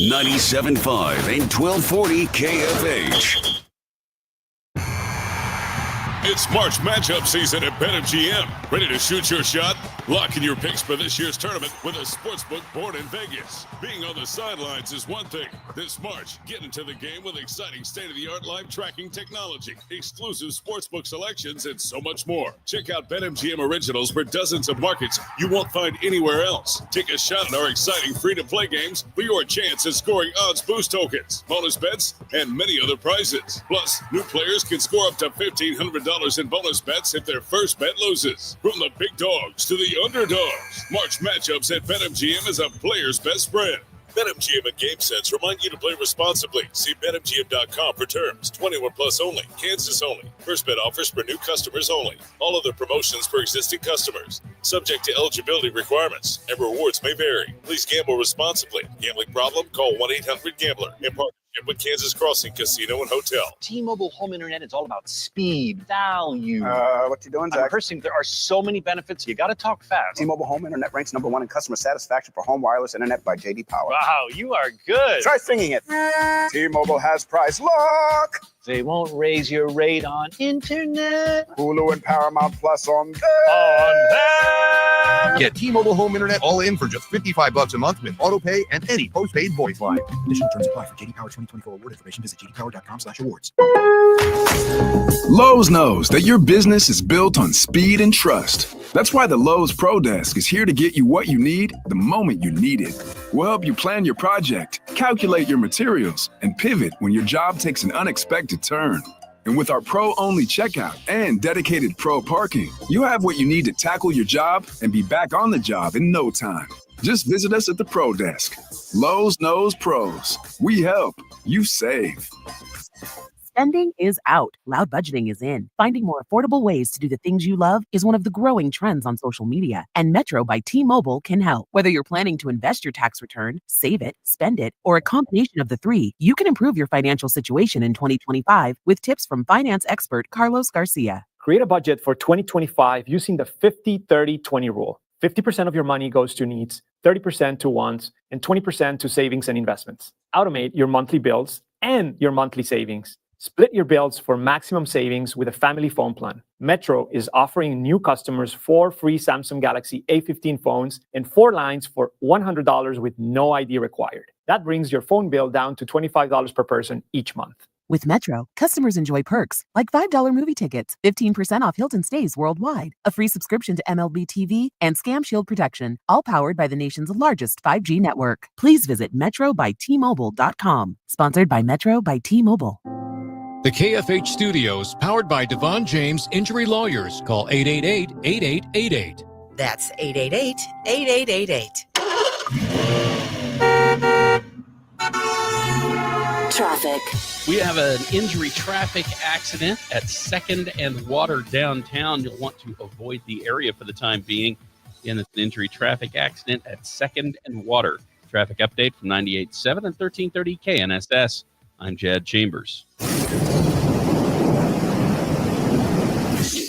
97.5 and 1240 KFH. It's March matchup season at BetMGM. Ready to shoot your shot? Lock in your picks for this year's tournament with a sportsbook born in Vegas. Being on the sidelines is one thing. This March, get into the game with exciting state-of-the-art live tracking technology, exclusive sportsbook selections, and so much more. Check out BetMGM Originals for dozens of markets you won't find anywhere else. Take a shot at our exciting free-to-play games for your chance at scoring odds boost tokens, bonus bets, and many other prizes. Plus, new players can score up to $1,500 in bonus bets if their first bet loses. From the big dogs to the underdogs, March matchups at BetMGM is a player's best friend. BetMGM and GameSense remind you to play responsibly. See BetMGM.com for terms. 21 plus only. Kansas only. First bet offers for new customers only. All other promotions for existing customers. Subject to eligibility requirements and rewards may vary. Please gamble responsibly. Gambling problem? Call 1-800-GAMBLER. In partnership with Kansas Crossing Casino and Hotel. T-Mobile home internet is all about speed, value. What you doing, Zach? Personally, there are so many benefits. You got to talk fast. T-Mobile home internet ranks #1 in customer satisfaction for home wireless internet by J.D. Power. Wow, you are good. Try singing it. T-Mobile has price lock. They won't raise your rate on internet. Hulu and Paramount Plus on them. Get T-Mobile home internet all in for just $55 a month with auto pay and any postpaid voice line. Additional terms apply. For J.D. Power 2024 award information, visit jdpower.com/awards. Lowe's knows that your business is built on speed and trust. That's why the Lowe's Pro Desk is here to get you what you need the moment you need it. We'll help you plan your project, calculate your materials, and pivot when your job takes an unexpected turn. And with our pro-only checkout and dedicated pro parking, you have what you need to tackle your job and be back on the job in no time. Just visit us at the Pro Desk. Lowe's knows pros. We help. You save. Spending is out. Loud budgeting is in. Finding more affordable ways to do the things you love is one of the growing trends on social media, and Metro by T-Mobile can help. Whether you're planning to invest your tax return, save it, spend it, or a combination of the three, you can improve your financial situation in 2025 with tips from finance expert Carlos Garcia. Create a budget for 2025 using the 50-30-20 rule. 50% of your money goes to needs, 30% to wants, and 20% to savings and investments. Automate your monthly bills and your monthly savings. Split your bills for maximum savings with a family phone plan. Metro is offering new customers 4 free Samsung Galaxy A15 phones and 4 lines for $100 with no ID required. That brings your phone bill down to $25 per person each month. With Metro, customers enjoy perks like $5 movie tickets, 15% off Hilton stays worldwide, a free subscription to MLB TV, and Scam Shield protection, all powered by the nation's largest 5G network. Please visit metrobyti.mobile.com. Sponsored by Metro by T-Mobile. The KFH Studios, powered by Devon James Injury Lawyers. Call 888-8888. That's 888-8888. Traffic. We have an injury traffic accident at 2nd and Water downtown. You'll want to avoid the area for the time being. Again, it's an injury traffic accident at 2nd and Water. Traffic update from 98.7 and 1330 KNSS. I'm Jad Chambers.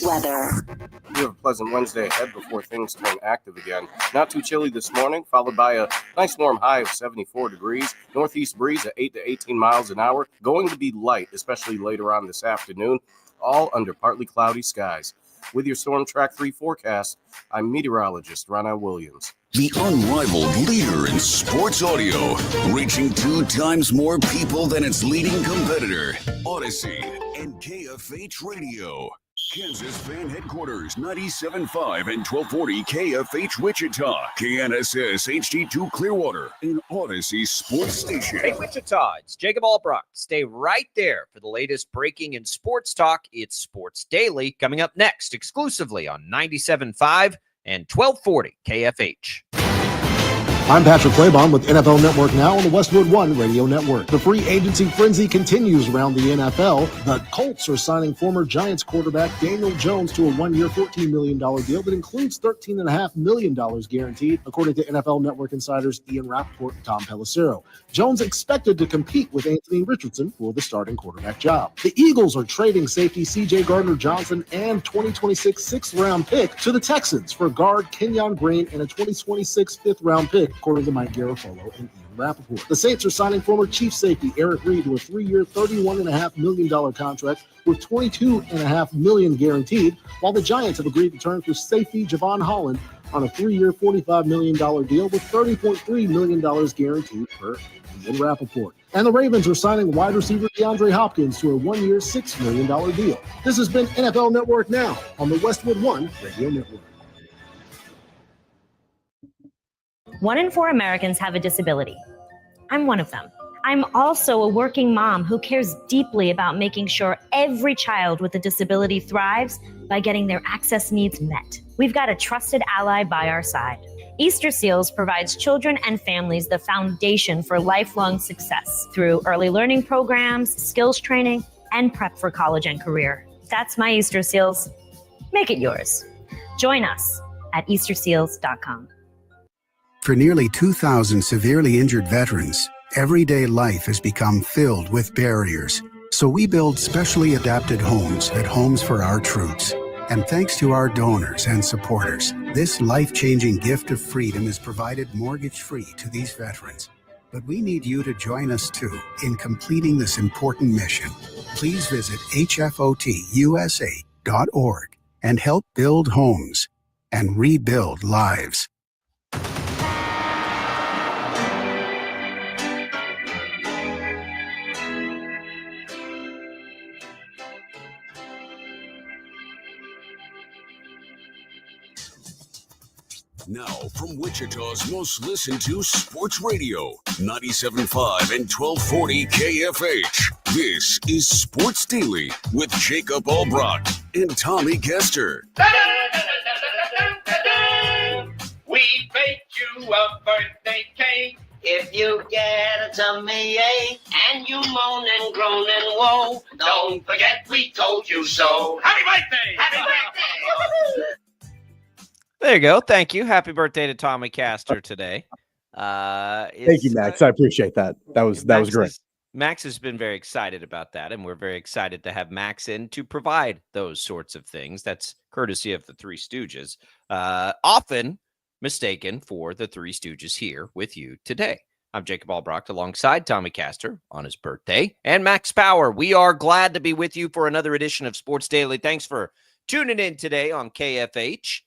Weather. We have a pleasant Wednesday ahead before things turn active again. Not too chilly this morning, followed by a nice warm high of 74 degrees. Northeast breeze at 8 to 18 miles an hour. Going to be light, especially later on this afternoon, all under partly cloudy skies. With your Storm Track 3 forecast, I'm meteorologist Ronald Williams. The unrivaled leader in sports audio, reaching 2 times more people than its leading competitor, Odyssey and KFH Radio. Kansas Fan Headquarters, 97.5 and 1240 KFH Wichita, KNSS HD2 Clearwater, and Odyssey Sports Station. Hey, Wichita, it's Jacob Albrock. Stay right there for the latest breaking in sports talk. It's Sports Daily, coming up next exclusively on 97.5 and 1240 KFH. I'm Patrick Claybon with NFL Network Now on the Westwood One Radio Network. The free agency frenzy continues around the NFL. The Colts are signing former Giants quarterback Daniel Jones to a 1-year, $14 million deal that includes $13.5 million guaranteed, according to NFL Network insiders Ian Rappaport and Tom Pelissero. Jones expected to compete with Anthony Richardson for the starting quarterback job. The Eagles are trading safety C.J. Gardner-Johnson and 2026 6th-round pick to the Texans for guard Kenyon Green and a 2026 5th-round pick according to Mike Garofalo and Ian Rappaport. The Saints are signing former chief safety Eric Reed to a 3-year, $31.5 million contract with $22.5 million guaranteed, while the Giants have agreed to turn for safety Javon Holland on a 3-year, $45 million deal with $30.3 million guaranteed per Ian Rappaport. And the Ravens are signing wide receiver DeAndre Hopkins to a 1-year, $6 million deal. This has been NFL Network Now on the Westwood One Radio Network. 1 in 4 Americans have a disability. I'm one of them. I'm also a working mom who cares deeply about making sure every child with a disability thrives by getting their access needs met. We've got a trusted ally by our side. Easter Seals provides children and families the foundation for lifelong success through early learning programs, skills training, and prep for college and career. That's my Easter Seals. Make it yours. Join us at easterseals.com. For nearly 2,000 severely injured veterans, everyday life has become filled with barriers. So we build specially adapted homes at Homes for Our Troops. And thanks to our donors and supporters, this life-changing gift of freedom is provided mortgage-free to these veterans. But we need you to join us too in completing this important mission. Please visit hfotusa.org and help build homes and rebuild lives. Now, from Wichita's most listened to sports radio, 97.5 and 1240 KFH. This is Sports Daily with Jacob Albrock and Tommy Kester. We baked you a birthday cake. If you get a tummy ache and you moan and groan and woe, don't forget we told you so. Happy birthday! Happy birthday! There you go. Thank you. Happy birthday to Tommy Castor today. Thank you, Max. I appreciate that. That was great. Max has been very excited about that, and we're very excited to have Max in to provide those sorts of things. That's courtesy of the Three Stooges, often mistaken for the Three Stooges here with you today. I'm Jacob Albrock alongside Tommy Castor on his birthday and Max Power. We are glad to be with you for another edition of Sports Daily. Thanks for tuning in today on KFH.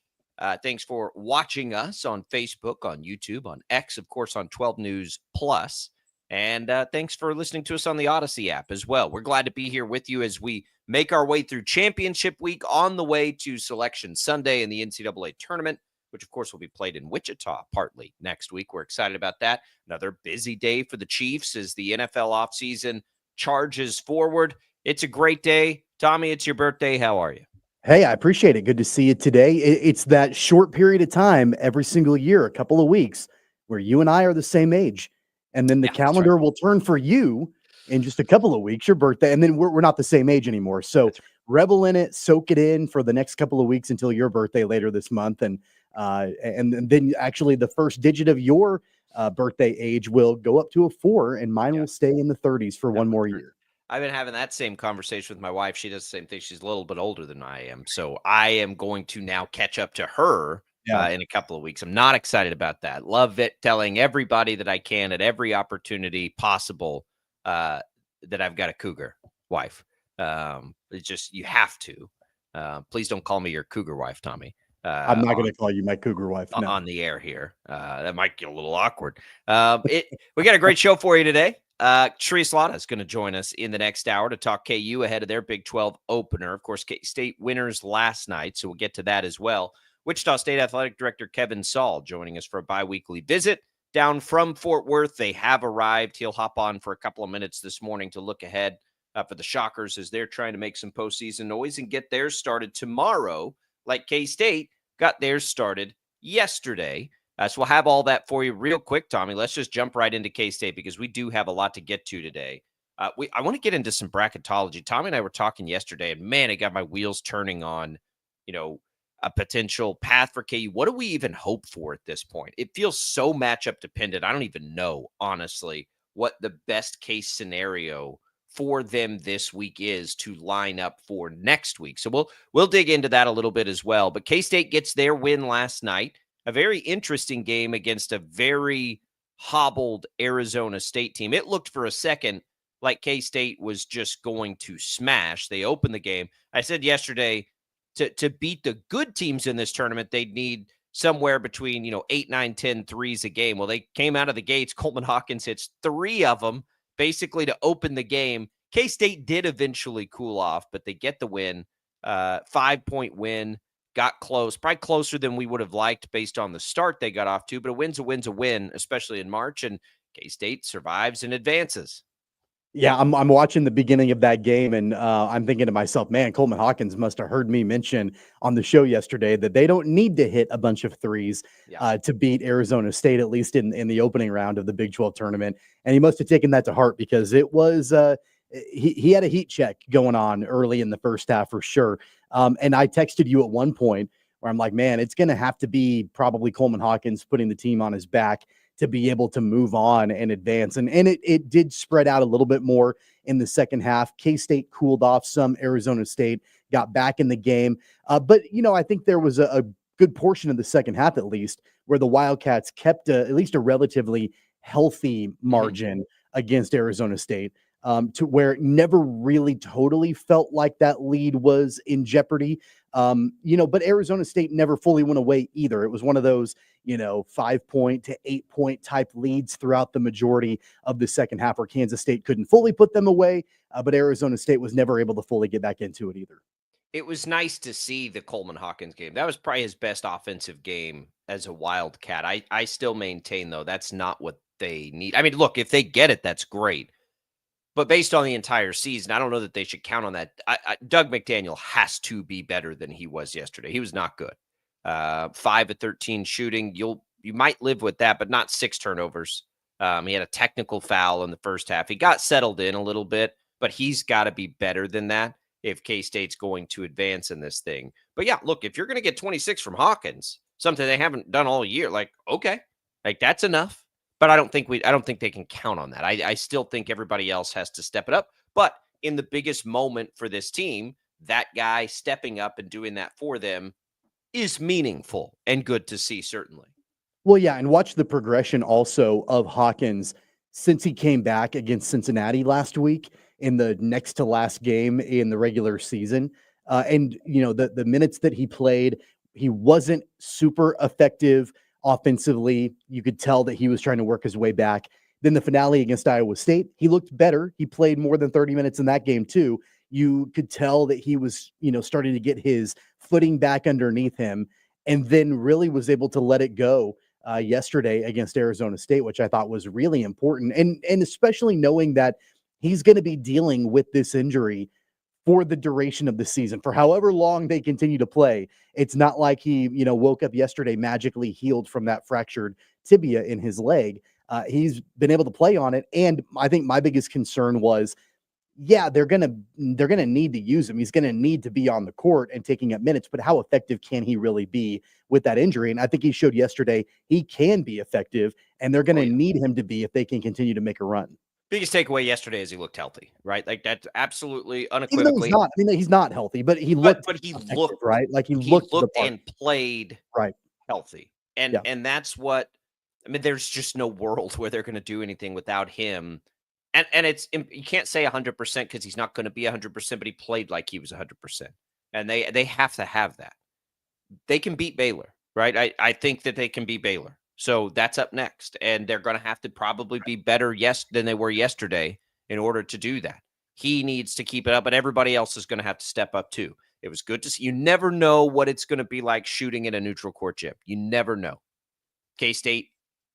Thanks for watching us on Facebook, on YouTube, on X, of course, on 12 News Plus. And thanks for listening to us on the Odyssey app as well. We're glad to be here with you as we make our way through championship week on the way to Selection Sunday in the NCAA tournament, which, of course, will be played in Wichita partly next week. We're excited about that. Another busy day for the Chiefs as the NFL offseason charges forward. It's a great day. Tommy, it's your birthday. How are you? Hey, I appreciate it. Good to see you today. It's that short period of time every single year, a couple of weeks, where you and I are the same age. And then the calendar will turn for you in just a couple of weeks, your birthday. And then we're not the same age anymore. So revel in it, soak it in for the next couple of weeks until your birthday later this month. And then actually the first digit of your birthday age will go up to a 4, and mine will stay in the 30s for one more year. I've been having that same conversation with my wife. She does the same thing. She's a little bit older than I am. So I am going to now catch up to her in a couple of weeks. I'm not excited about that. Love it. Telling everybody that I can at every opportunity possible that I've got a cougar wife. It's just, you have to. Please don't call me your cougar wife, Tommy. I'm not going to call you my cougar wife on the air here. That might get a little awkward. We got a great show for you today. Shreyas Laddha is going to join us in the next hour to talk KU ahead of their Big 12 opener. Of course, KState winners last night, so we'll get to that as well. Wichita State Athletic Director Kevin Saul joining us for a bi-weekly visit down from Fort Worth. They have arrived. He'll hop on for a couple of minutes this morning to look ahead for the Shockers as they're trying to make some postseason noise and get theirs started tomorrow, like K-State got theirs started yesterday. So we'll have all that for you real quick, Tommy. Let's just jump right into K-State because we do have a lot to get to today. I want to get into some bracketology. Tommy and I were talking yesterday, and man, it got my wheels turning on, a potential path for KU. What do we even hope for at this point? It feels so matchup dependent. I don't even know, honestly, what the best case scenario for them this week is to line up for next week. So we'll dig into that a little bit as well. But K-State gets their win last night. a very interesting game against a very hobbled Arizona State team. It looked for a second like K-State was just going to smash. They opened the game. I said yesterday, to beat the good teams in this tournament, they'd need somewhere between, 8, 9, 10 threes a game. Well, they came out of the gates. Coleman Hawkins hits 3 of them basically to open the game. K-State did eventually cool off, but they get the win. 5-point win. Got close, probably closer than we would have liked based on the start they got off to, but a win's a win, especially in March, and K-State survives and advances. Yeah, I'm watching the beginning of that game, and I'm thinking to myself, man, Coleman Hawkins must have heard me mention on the show yesterday that they don't need to hit a bunch of threes to beat Arizona State, at least in the opening round of the Big 12 tournament. And he must have taken that to heart because it was he had a heat check going on early in the first half for sure. And I texted you at one point where I'm like, man, it's going to have to be probably Coleman Hawkins putting the team on his back to be able to move on and advance. And it did spread out a little bit more in the second half. K-State cooled off some. Arizona State got back in the game. But, I think there was a good portion of the second half, at least, where the Wildcats kept at least a relatively healthy margin against Arizona State. To where it never really totally felt like that lead was in jeopardy. But Arizona State never fully went away either. It was one of those, 5-point to 8-point type leads throughout the majority of the second half where Kansas State couldn't fully put them away, but Arizona State was never able to fully get back into it either. It was nice to see the Coleman Hawkins game. That was probably his best offensive game as a Wildcat. I still maintain, though, that's not what they need. I mean, look, if they get it, that's great. But based on the entire season, I don't know that they should count on that. Doug McDaniel has to be better than he was yesterday. He was not good. 5 of 13 shooting. You might live with that, but not 6 turnovers. He had a technical foul in the first half. He got settled in a little bit, but he's got to be better than that if K-State's going to advance in this thing. But yeah, look, if you're going to get 26 from Hawkins, something they haven't done all year, okay, that's enough. But I don't think they can count on that. I still think everybody else has to step it up. But in the biggest moment for this team, that guy stepping up and doing that for them is meaningful and good to see, certainly. Well, yeah, and watch the progression also of Hawkins since he came back against Cincinnati last week in the next to last game in the regular season. And the minutes that he played, he wasn't super effective offensively. You could tell that he was trying to work his way back. Then the finale against Iowa State, he looked better. He played more than 30 minutes in that game too. You could tell that he was, starting to get his footing back underneath him, and then really was able to let it go yesterday against Arizona State, which I thought was really important. And especially knowing that he's going to be dealing with this injury for the duration of the season, for however long they continue to play. It's not like he, woke up yesterday magically healed from that fractured tibia in his leg. He's been able to play on it. And I think my biggest concern was, they're going to need to use him. He's going to need to be on the court and taking up minutes, but how effective can he really be with that injury? And I think he showed yesterday he can be effective, and they're going to need him to be if they can continue to make a run. Biggest takeaway yesterday is he looked healthy, right? That's absolutely unequivocally. He's not healthy, but he looked. But he looked right, like he looked and played right, healthy, and that's what. I mean, there's just no world where they're going to do anything without him, and it's you can't say 100% because he's not going to be 100%, but he played like he was 100%, and they have to have that. They can beat Baylor, right? I think that they can beat Baylor. So that's up next, and they're going to have to probably be better than they were yesterday in order to do that. He needs to keep it up, but everybody else is going to have to step up too. It was good to see. You never know what it's going to be like shooting in a neutral court gym. You never know. K-State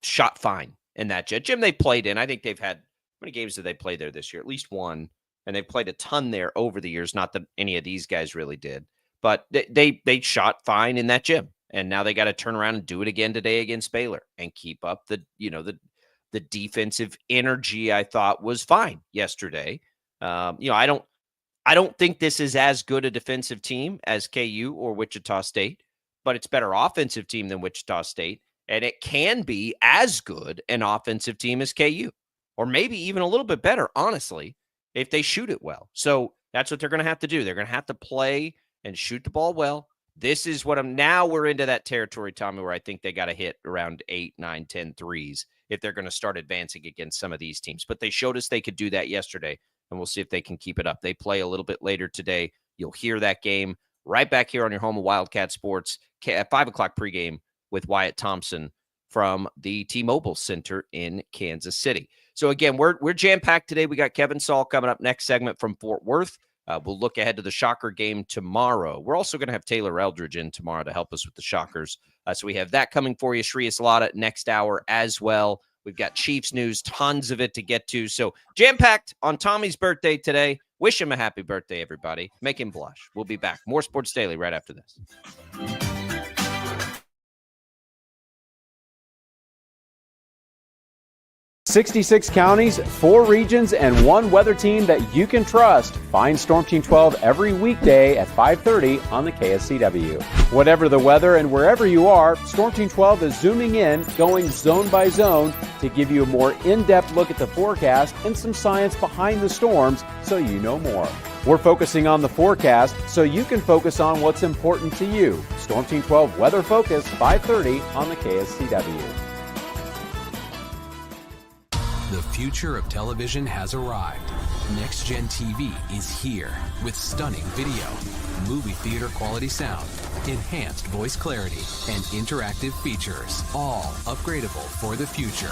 shot fine in that gym they played in. I think they've had, how many games did they play there this year? At least one, and they played a ton there over the years. Not that any of these guys really did, but they shot fine in that gym. And now they got to turn around and do it again today against Baylor and keep up the defensive energy. I thought was fine yesterday. I don't think this is as good a defensive team as KU or Wichita State, but it's better offensive team than Wichita State. And it can be as good an offensive team as KU, or maybe even a little bit better, honestly, if they shoot it well. So that's what they're going to have to do. They're going to have to play and shoot the ball well, This is what we're into that territory, Tommy, where I think they got to hit around 8, 9, 10 threes if they're going to start advancing against some of these teams. But they showed us they could do that yesterday, and we'll see if they can keep it up. They play a little bit later today. You'll hear that game right back here on your home of Wildcat Sports at 5 o'clock pregame with Wyatt Thompson from the T-Mobile Center in Kansas City. So again, we're jam-packed today. We got Kevin Saul coming up next segment from Fort Worth. We'll look ahead to the Shocker game tomorrow. We're also going to have Taylor Eldridge in tomorrow to help us with the Shockers. So we have that coming for you. Shreyas Laddha next hour as well. We've got Chiefs news, tons of it to get to. So jam-packed on Tommy's birthday today. Wish him a happy birthday, everybody. Make him blush. We'll be back. More Sports Daily right after this. 66 counties, 4 regions, and 1 weather team that you can trust. Find Storm Team 12 every weekday at 5:30 on the KSCW. Whatever the weather and wherever you are, Storm Team 12 is zooming in, going zone by zone to give you a more in-depth look at the forecast and some science behind the storms so you know more. We're focusing on the forecast so you can focus on what's important to you. Storm Team 12 Weather Focus, 5:30 on the KSCW. The future of television has arrived. Next Gen TV is here with stunning video, movie theater quality sound, enhanced voice clarity, and interactive features, all upgradable for the future.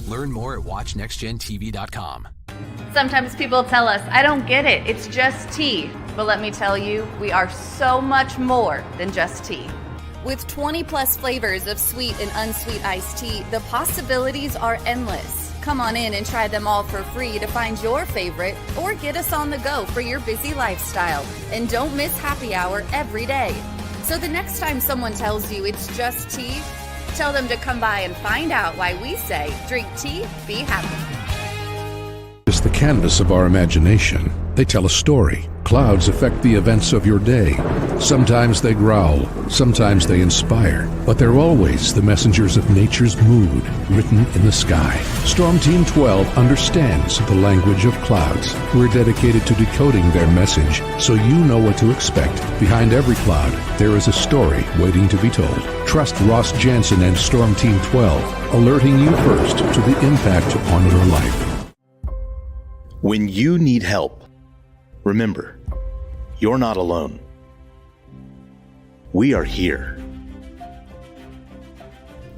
Learn more at watchnextgentv.com. Sometimes people tell us, I don't get it, it's just tea. But let me tell you, we are so much more than just tea. With 20-plus flavors of sweet and unsweet iced tea, the possibilities are endless. Come on in and try them all for free to find your favorite, or get us on the go for your busy lifestyle. And don't miss happy hour every day. So the next time someone tells you it's just tea, tell them to come by and find out why we say, drink tea, be happy. It's the canvas of our imagination. They tell a story. Clouds affect the events of your day. Sometimes they growl, sometimes they inspire, but they're always the messengers of nature's mood written in the sky. Storm Team 12 understands the language of clouds. We're dedicated to decoding their message so you know what to expect. Behind every cloud, there is a story waiting to be told. Trust Ross Jansen and Storm Team 12, alerting you first to the impact on your life. When you need help, remember, you're not alone. We are here.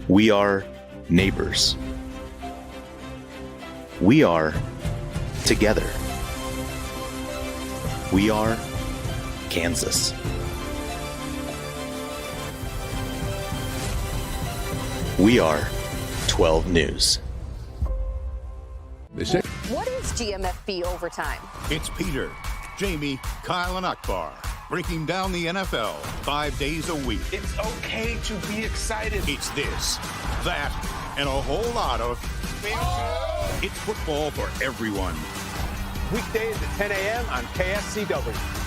We are neighbors. We are together. We are Kansas. We are 12 News. They say, What is GMFB Overtime? It's Peter, Jamie, Kyle, and Akbar breaking down the NFL 5 days a week. It's okay to be excited. It's this, that, and a whole lot of... It's football for everyone. Weekdays at 10 a.m. on KSCW.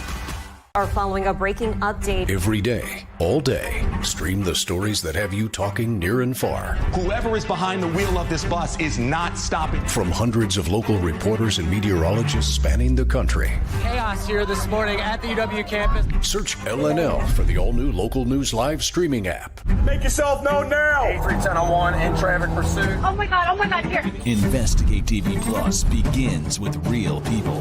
Are following a breaking update. every day, all day, stream the stories that have you talking near and far. Whoever is behind the wheel of this bus is not stopping. From hundreds of local reporters and meteorologists spanning the country. Chaos here this morning at the UW campus. Search LNL for the all-new Local News Live streaming app. Make yourself known now. 83101 in traffic pursuit. Oh my God, here. Investigate TV Plus begins with real people.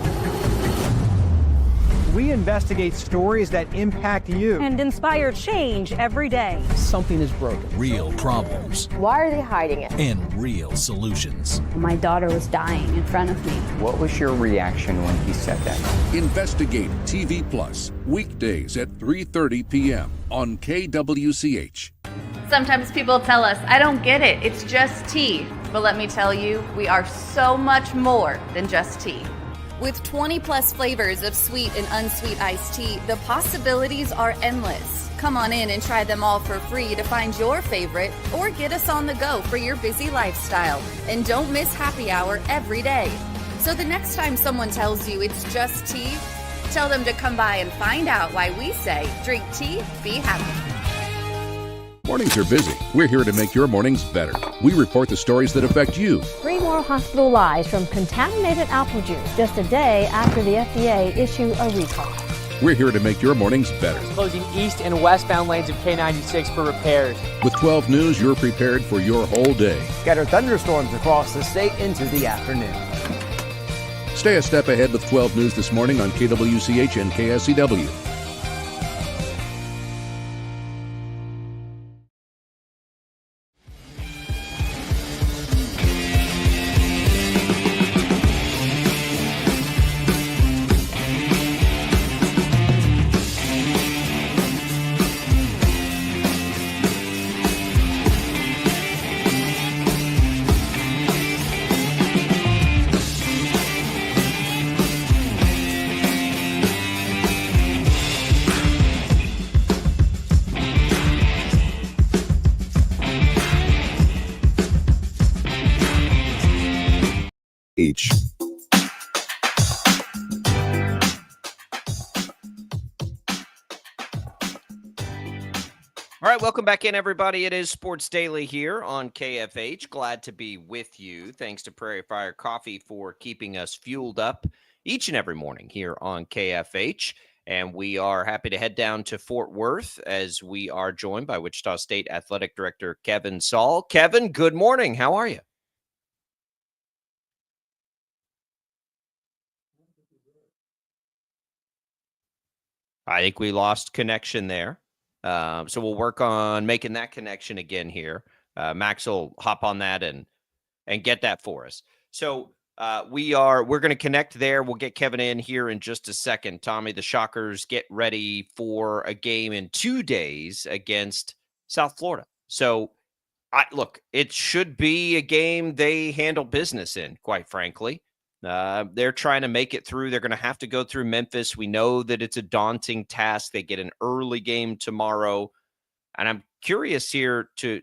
We investigate stories that impact you And inspire change every day. Something is broken. Real problems. Why are they hiding it? And real solutions. My daughter was dying in front of me. What was your reaction when he said that? Investigate TV Plus, weekdays at 3:30 p.m. on KWCH. Sometimes people tell us, I don't get it, it's just tea. But let me tell you, we are so much more than just tea. With 20-plus flavors of sweet and unsweet iced tea, the possibilities are endless. Come on in and try them all for free to find your favorite, or get us on the go for your busy lifestyle. And don't miss happy hour every day. So the next time someone tells you it's just tea, tell them to come by and find out why we say, drink tea, be happy. Mornings are busy. We're here to make your mornings better. We report the stories that affect you. 3 more hospital lies from contaminated apple juice just a day after the FDA issue a recall. We're here to make your mornings better. Closing east and westbound lanes of K96 for repairs. With 12 News, you're prepared for your whole day. Scattered thunderstorms across the state into the afternoon. Stay a step ahead with 12 News this morning on KWCH and KSCW. H. All right, welcome back in, everybody. It is Sports Daily here on KFH. Glad to be with you. Thanks to Prairie Fire Coffee for keeping us fueled up each and every morning here on KFH. And we are happy to head down to Fort Worth as we are joined by Wichita State Athletic Director Kevin Saul. Kevin, good morning. How are you? I think we lost connection there. So we'll work on making that connection again here. Max will hop on that and get that for us. So we're going to connect there. We'll get Kevin in here in just a second. Tommy, the Shockers get ready for a game in 2 days against South Florida. So look, it should be a game they handle business in, quite frankly. They're trying to make it through. They're going to have to go through Memphis. We know that it's a daunting task. They get an early game tomorrow. And I'm curious here to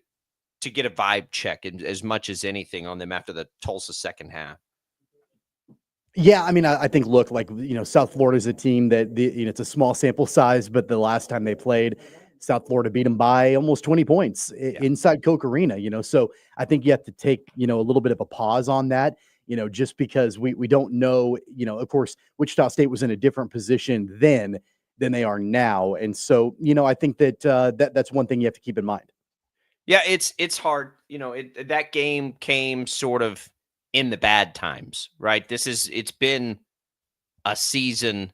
get a vibe check as much as anything on them after the Tulsa second half. Yeah, I mean, I think, look, like, South Florida is a team that, it's a small sample size, but the last time they played, South Florida beat them by almost 20 points inside Coke Arena, So I think you have to take, a little bit of a pause on that. Just because we don't know, of course, Wichita State was in a different position then than they are now. And so, I think that that's one thing you have to keep in mind. Yeah, it's hard. That game came sort of in the bad times, right? It's been a season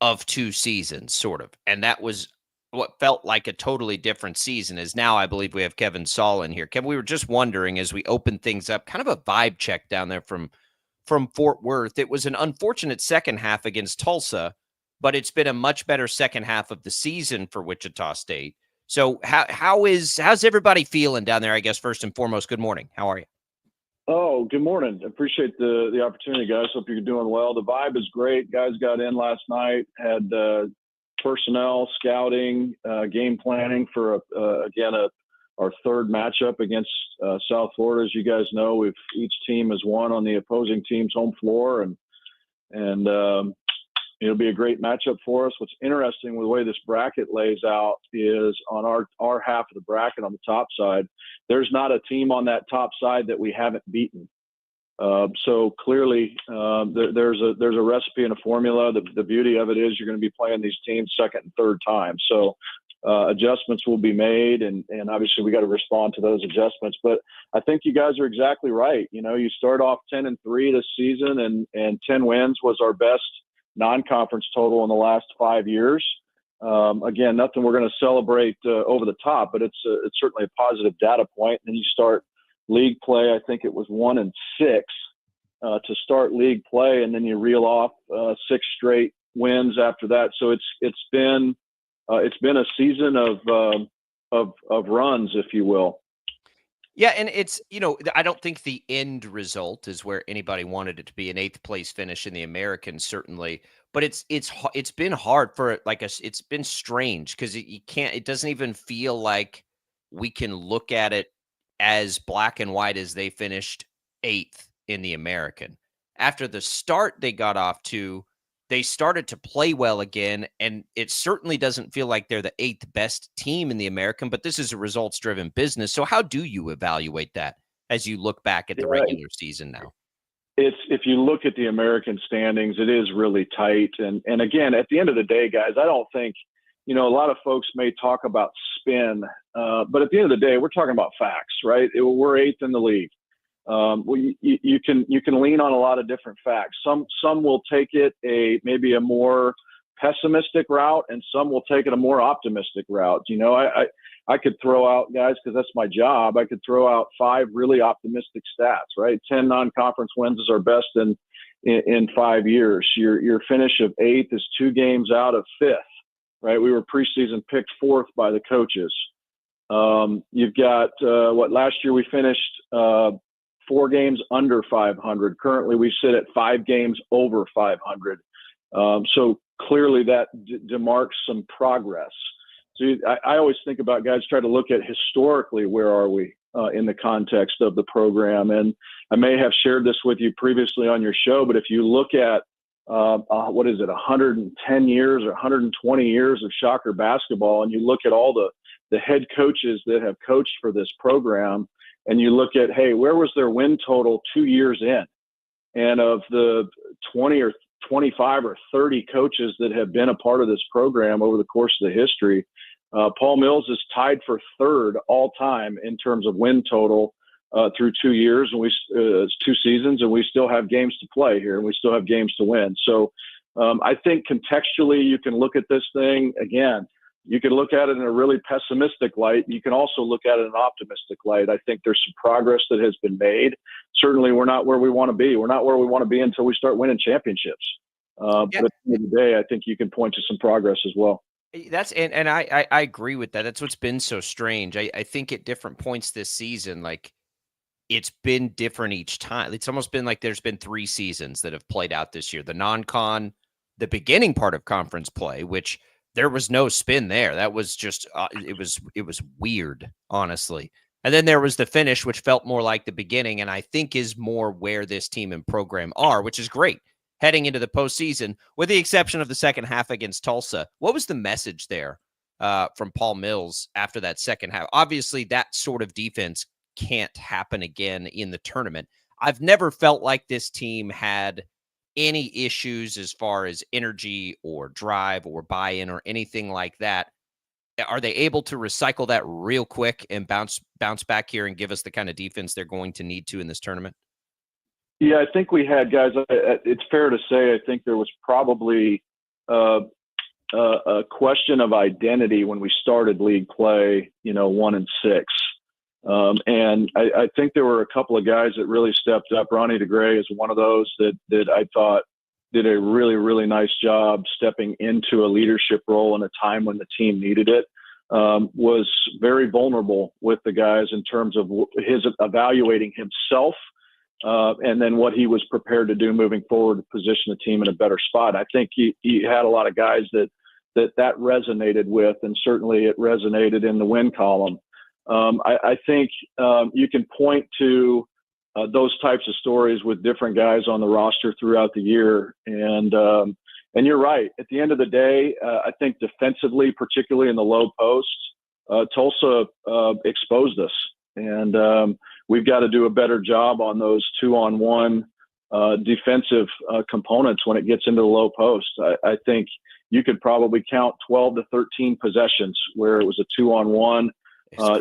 of 2 seasons, sort of. And that was what felt like a totally different season. Is now I believe we have Kevin Saul in here. Kevin, we were just wondering as we open things up, kind of a vibe check down there from Fort Worth. It was an unfortunate second half against Tulsa, but it's been a much better second half of the season for Wichita State. So how's everybody feeling down there? I guess first and foremost, good morning. How are you? Oh, good morning. Appreciate the opportunity, guys. Hope you're doing well. The vibe is great. Guys got in last night, had personnel, scouting, game planning for our third matchup against South Florida. As you guys know, each team has won on the opposing team's home floor, and it'll be a great matchup for us. What's interesting with the way this bracket lays out is on our half of the bracket on the top side, there's not a team on that top side that we haven't beaten. So clearly, there's a recipe and a formula. The beauty of it is you're going to be playing these teams second and third time. So adjustments will be made, and obviously we got to respond to those adjustments. But I think you guys are exactly right. You start off 10-3 this season, and 10 wins was our best non-conference total in the last 5 years. Again, nothing we're going to celebrate over the top, but it's certainly a positive data point. And then you start league play. I think it was 1-6 to start league play, and then you reel off 6 straight wins after that. So it's been a season of runs, if you will. Yeah, and it's I don't think the end result is where anybody wanted it to be, an 8th place finish in the American, certainly. But it's been hard for it's been strange because it doesn't even feel like we can look at it as black and white as they finished 8th in the American. After the start they got off to, they started to play well again, and it certainly doesn't feel like they're the 8th best team in the American, but this is a results-driven business. So how do you evaluate that as you look back at the regular season now? If you look at the American standings, it is really tight. And again, at the end of the day, guys, I don't think, a lot of folks may talk about spin, but at the end of the day, we're talking about facts, right? We're 8th in the league. You can lean on a lot of different facts. Some will take it maybe a more pessimistic route, and some will take it a more optimistic route. I could throw out, guys, because that's my job. I could throw out 5 really optimistic stats, right? 10 non-conference wins is our best in 5 years. Your finish of 8th is 2 games out of 5th, right? We were preseason picked 4th by the coaches. You've got last year we finished 4 games under 500. Currently, we sit at 5 games over 500. So clearly that demarks some progress. So I always think about, guys, try to look at historically, where are we in the context of the program? And I may have shared this with you previously on your show, but if you look at 110 years or 120 years of Shocker basketball, and you look at all the head coaches that have coached for this program, and you look at, hey, where was their win total 2 years in? And of the 20 or 25 or 30 coaches that have been a part of this program over the course of the history, Paul Mills is tied for 3rd all time in terms of win total through 2 years, and 2 seasons, and we still have games to play here, and we still have games to win. So I think contextually you can look at this thing again. You can look at it in a really pessimistic light. You can also look at it in an optimistic light. I think there's some progress that has been made. Certainly, we're not where we want to be. We're not where we want to be until we start winning championships. But at the end of the day, I think you can point to some progress as well. And I agree with that. That's what's been so strange. I think at different points this season, like, it's been different each time. It's almost been like there's been 3 seasons that have played out this year. The non-con, the beginning part of conference play, which there was no spin there. That was just it was weird, honestly. And then there was the finish, which felt more like the beginning, and I think is more where this team and program are, which is great heading into the postseason, with the exception of the second half against Tulsa. What was the message there from Paul Mills after that second half? Obviously, that sort of defense can't happen again in the tournament. I've never felt like this team had any issues as far as energy or drive or buy-in or anything like that. Are they able to recycle that real quick and bounce back here and give us the kind of defense they're going to need to in this tournament? Yeah, I think we had, guys, it's fair to say, I think there was probably a question of identity when we started league play, 1 and 6. And I think there were a couple of guys that really stepped up. Ronnie DeGray is one of those that I thought did a really, really nice job stepping into a leadership role in a time when the team needed it. Was very vulnerable with the guys in terms of his evaluating himself and then what he was prepared to do moving forward to position the team in a better spot. I think he had a lot of guys that resonated with, and certainly it resonated in the win column. I think you can point to those types of stories with different guys on the roster throughout the year. And you're right. At the end of the day, I think defensively, particularly in the low post, Tulsa exposed us. And we've got to do a better job on those 2-on-1 defensive components when it gets into the low post. I think you could probably count 12 to 13 possessions where it was a 2-on-1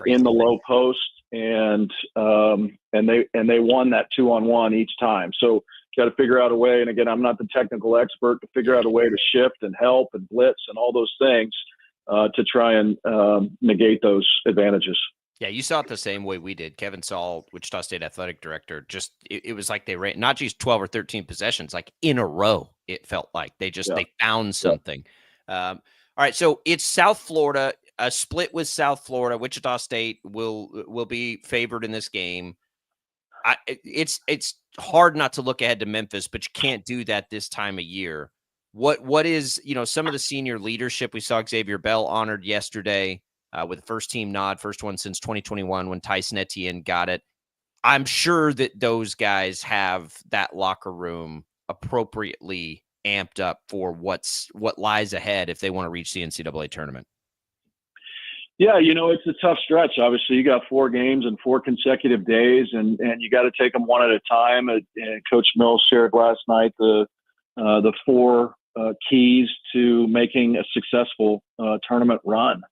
in the low post, and they won that 2-on-1 each time. So got to figure out a way. And again, I'm not the technical expert, to figure out a way to shift and help and blitz and all those things to try and negate those advantages. Yeah, you saw it the same way we did. Kevin Saul, Wichita State athletic director, it was like they ran not just 12 or 13 possessions, like in a row. It felt like they found something. All right, so it's South Florida. A split with South Florida. Wichita State will be favored in this game. It's hard not to look ahead to Memphis, but you can't do that this time of year. What is, some of the senior leadership? We saw Xavier Bell honored yesterday with a first team nod, first one since 2021 when Tyson Etienne got it. I'm sure that those guys have that locker room appropriately amped up for what lies ahead if they want to reach the NCAA tournament? Yeah, it's a tough stretch. Obviously, you got 4 games in 4 consecutive days, and you got to take them one at a time. And Coach Mills shared last night the 4 keys to making a successful tournament run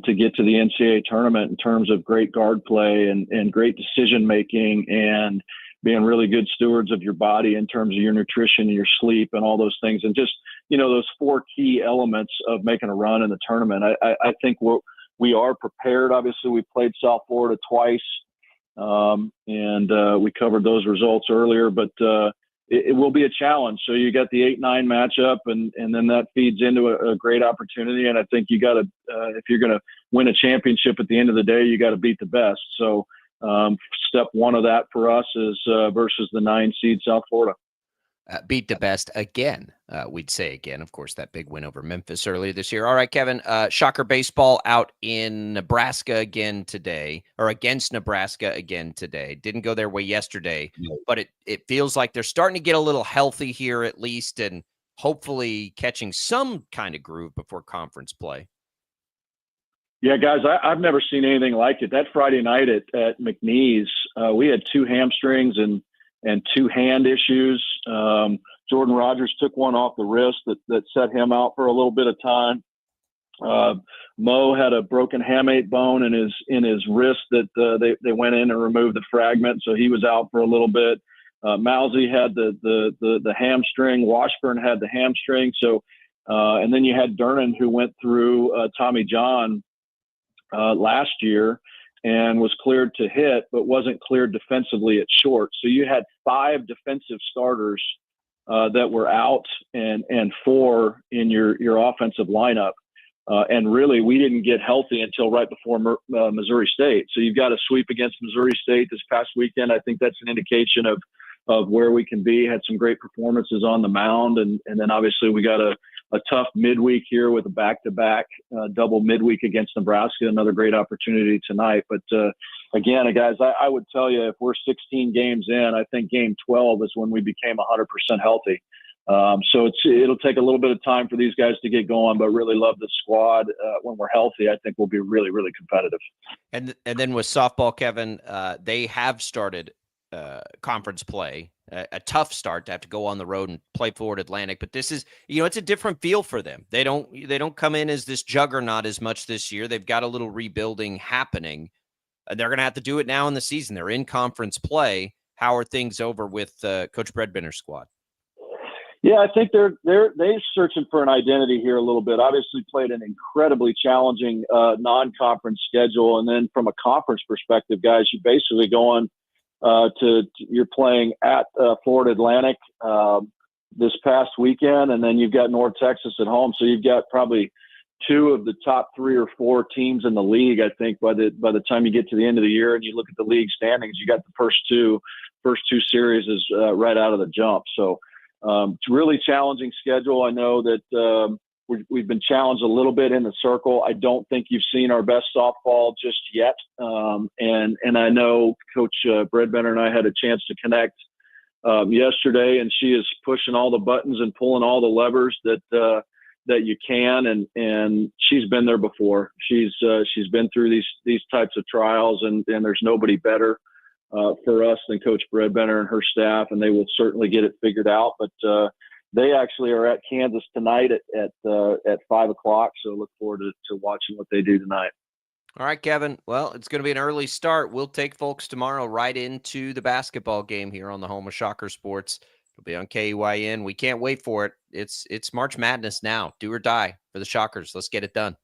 to get to the NCAA tournament in terms of great guard play and great decision making and being really good stewards of your body in terms of your nutrition and your sleep and all those things. And just, those 4 key elements of making a run in the tournament. I think we are prepared. Obviously, we played South Florida twice, and we covered those results earlier, but it will be a challenge. So you got the 8-9 matchup, and then that feeds into a great opportunity. And I think you got to, if you're going to win a championship at the end of the day, you got to beat the best. So step 1 of that for us is versus the 9 seed South Florida. Beat the best again. We'd say again, of course, that big win over Memphis earlier this year. All right, Kevin, Shocker baseball out in Nebraska again today, or against Nebraska again today. Didn't go their way yesterday, but it feels like they're starting to get a little healthy here at least, and hopefully catching some kind of groove before conference play. Yeah, guys, I've never seen anything like it. That Friday night at McNeese, we had 2 hamstrings and 2 hand issues. Jordan Rogers took one off the wrist that set him out for a little bit of time. Mo had a broken hamate bone in his wrist that they went in and removed the fragment, so he was out for a little bit. Mousy had the hamstring. Washburn had the hamstring. So, and then you had Durnan, who went through Tommy John last year and was cleared to hit, but wasn't cleared defensively at short. So you had 5 defensive starters that were out and 4 in your offensive lineup. And really, we didn't get healthy until right before Missouri State. So you've got a sweep against Missouri State this past weekend. I think that's an indication of where we can be. Had some great performances on the mound. And then obviously we got a tough midweek here with a back-to-back double midweek against Nebraska. Another great opportunity tonight. But again, guys, I would tell you, if we're 16 games in, I think game 12 is when we became 100% healthy. So it'll take a little bit of time for these guys to get going, but really love the squad. When we're healthy, I think we'll be really, really competitive. And then with softball, Kevin, they have started conference play. A tough start to have to go on the road and play Florida Atlantic, but this is, it's a different feel for them. They don't come in as this juggernaut as much this year. They've got a little rebuilding happening. They're going to have to do it now in the season. They're in conference play. How are things over with Coach Breadbinder's squad? Yeah, I think they're searching for an identity here a little bit. Obviously played an incredibly challenging non-conference schedule. And then from a conference perspective, guys, you basically go on you're playing at Florida Atlantic this past weekend, and then you've got North Texas at home. So you've got probably 2 of the top 3 or 4 teams in the league. I think by the time you get to the end of the year and you look at the league standings, you got the first two series is right out of the jump. So it's a really challenging schedule. I know that we've been challenged a little bit in the circle. I don't think you've seen our best softball just yet. And I know Coach Breadbender and I had a chance to connect yesterday, and she is pushing all the buttons and pulling all the levers that you can. And she's been there before. She's been through these types of trials, and there's nobody better for us than Coach Breadbender and her staff, and they will certainly get it figured out. But they actually are at Kansas tonight at 5 o'clock. So look forward to watching what they do tonight. All right, Kevin. Well, it's going to be an early start. We'll take folks tomorrow right into the basketball game here on the home of Shocker Sports. It'll be on KUIN. We can't wait for it. It's March Madness now. Do or die for the Shockers. Let's get it done.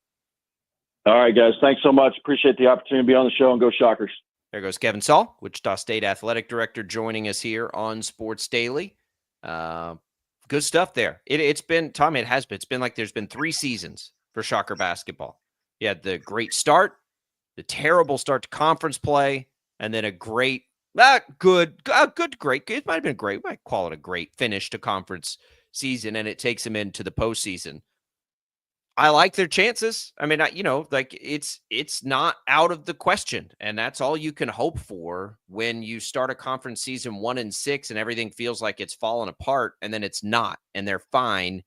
All right, guys. Thanks so much. Appreciate the opportunity to be on the show, and go Shockers. There goes Kevin Saul, Wichita State Athletic Director, joining us here on Sports Daily. Good stuff there. It's been, Tommy, it's been like there's been 3 seasons for Shocker basketball. You had the great start, the terrible start to conference play, and then a great, great. It might have been great. We might call it a great finish to conference season, and it takes them into the postseason. I like their chances. I mean, it's not out of the question, and that's all you can hope for when you start a conference season 1-6 and everything feels like it's fallen apart, and then it's not, and they're fine,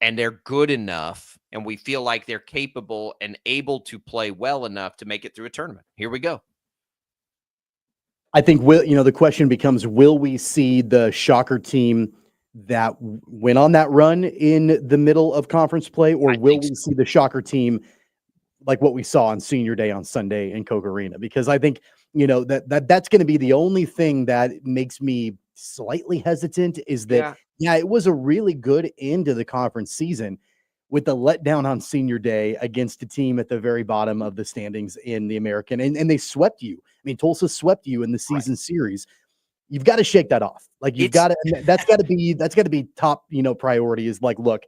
and they're good enough, and we feel like they're capable and able to play well enough to make it through a tournament. Here we go. I think the question becomes, will we see the Shocker team that went on that run in the middle of conference play, or will we see the Shocker team like what we saw on Senior Day on Sunday in Coke Arena? Because I think, that's going to be the only thing that makes me slightly hesitant is that, it was a really good end to the conference season with the letdown on Senior Day against a team at the very bottom of the standings in the American, and they swept you. I mean, Tulsa swept you in the season series. You've got to shake that off. Like that's got to be top, priority is like, look,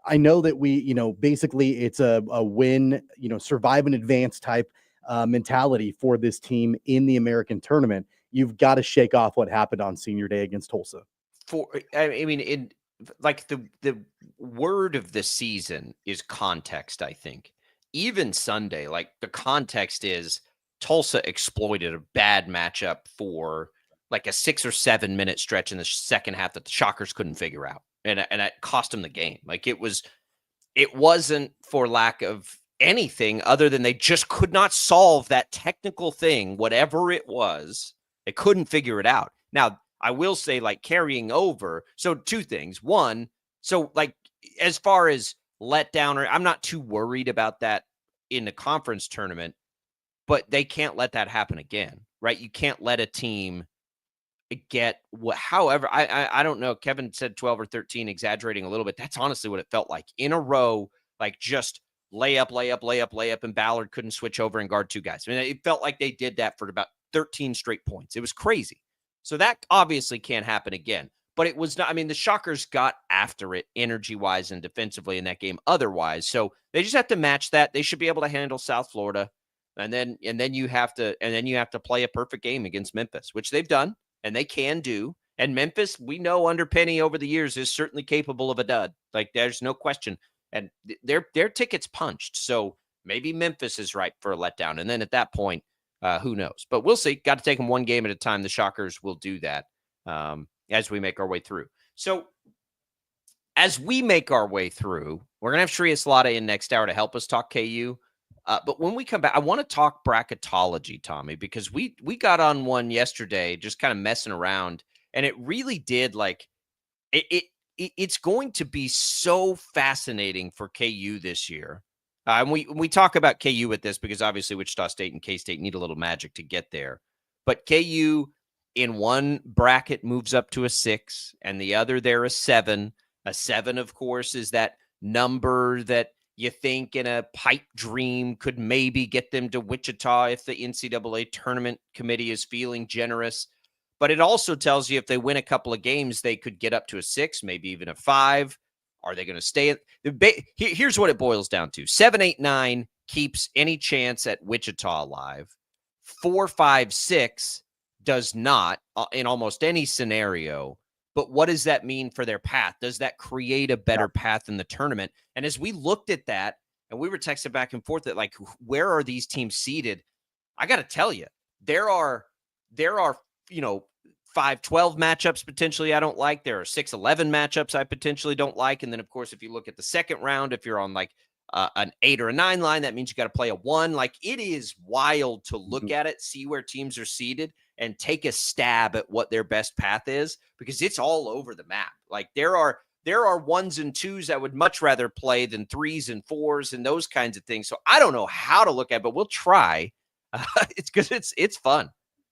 I know that we, basically it's a win, survive and advance type mentality for this team in the American tournament. You've got to shake off what happened on Senior Day against Tulsa. The word of the season is context, I think. Even Sunday, like the context is Tulsa exploited a bad matchup for like a 6 or 7 minute stretch in the second half that the Shockers couldn't figure out. And it cost them the game. Like it wasn't for lack of anything other than they just could not solve that technical thing, whatever it was. They couldn't figure it out. Now, I will say, like, carrying over. So 2 things. One, so like as far as letdown, I'm not too worried about that in the conference tournament, but they can't let that happen again, right? You can't let a team get however, I don't know. Kevin said 12 or 13, exaggerating a little bit. That's honestly what it felt like in a row, like just layup, and Ballard couldn't switch over and guard 2 guys. I mean, it felt like they did that for about 13 straight points. It was crazy. So that obviously can't happen again. But it was not, I mean, the Shockers got after it energy-wise and defensively in that game otherwise. So they just have to match that. They should be able to handle South Florida. And then you have to play a perfect game against Memphis, which they've done and they can do. And Memphis, we know under Penny over the years is certainly capable of a dud. Like there's no question. And their ticket's punched. So maybe Memphis is ripe for a letdown. And then at that point, who knows? But we'll see. Got to take them one game at a time. The Shockers will do that as we make our way through. So as we make our way through, we're going to have Shreyas Laddha in next hour to help us talk KU. But when we come back, I want to talk bracketology, Tommy, because we got on one yesterday just kind of messing around. And it really did it's going to be so fascinating for KU this year. And we talk about KU with this because obviously Wichita State and KState need a little magic to get there. But KU in one bracket moves up to a 6 and the other they're a 7. A 7, of course, is that number that you think in a pipe dream could maybe get them to Wichita if the NCAA tournament committee is feeling generous. But it also tells you if they win a couple of games, they could get up to a 6, maybe even a 5. Are they going to stay? Here's what it boils down to. 7, 8, 9 keeps any chance at Wichita alive. 4, 5, 6 does not in almost any scenario. But what does that mean for their path? Does that create a better path in the tournament? And as we looked at that, and we were texting back and forth that, like, where are these teams seated? I got to tell you, there are 5-12 matchups potentially I don't like. There are 6-11 matchups I potentially don't like. And then, of course, if you look at the second round, if you're on like an 8 or a 9 line, that means you got to play a 1. Like, it is wild to look at it, see where teams are seated, and take a stab at what their best path is, because it's all over the map. Like there are 1s and 2s I would much rather play than 3s and 4s and those kinds of things. So I don't know how to look at it, but we'll try. It's because it's fun.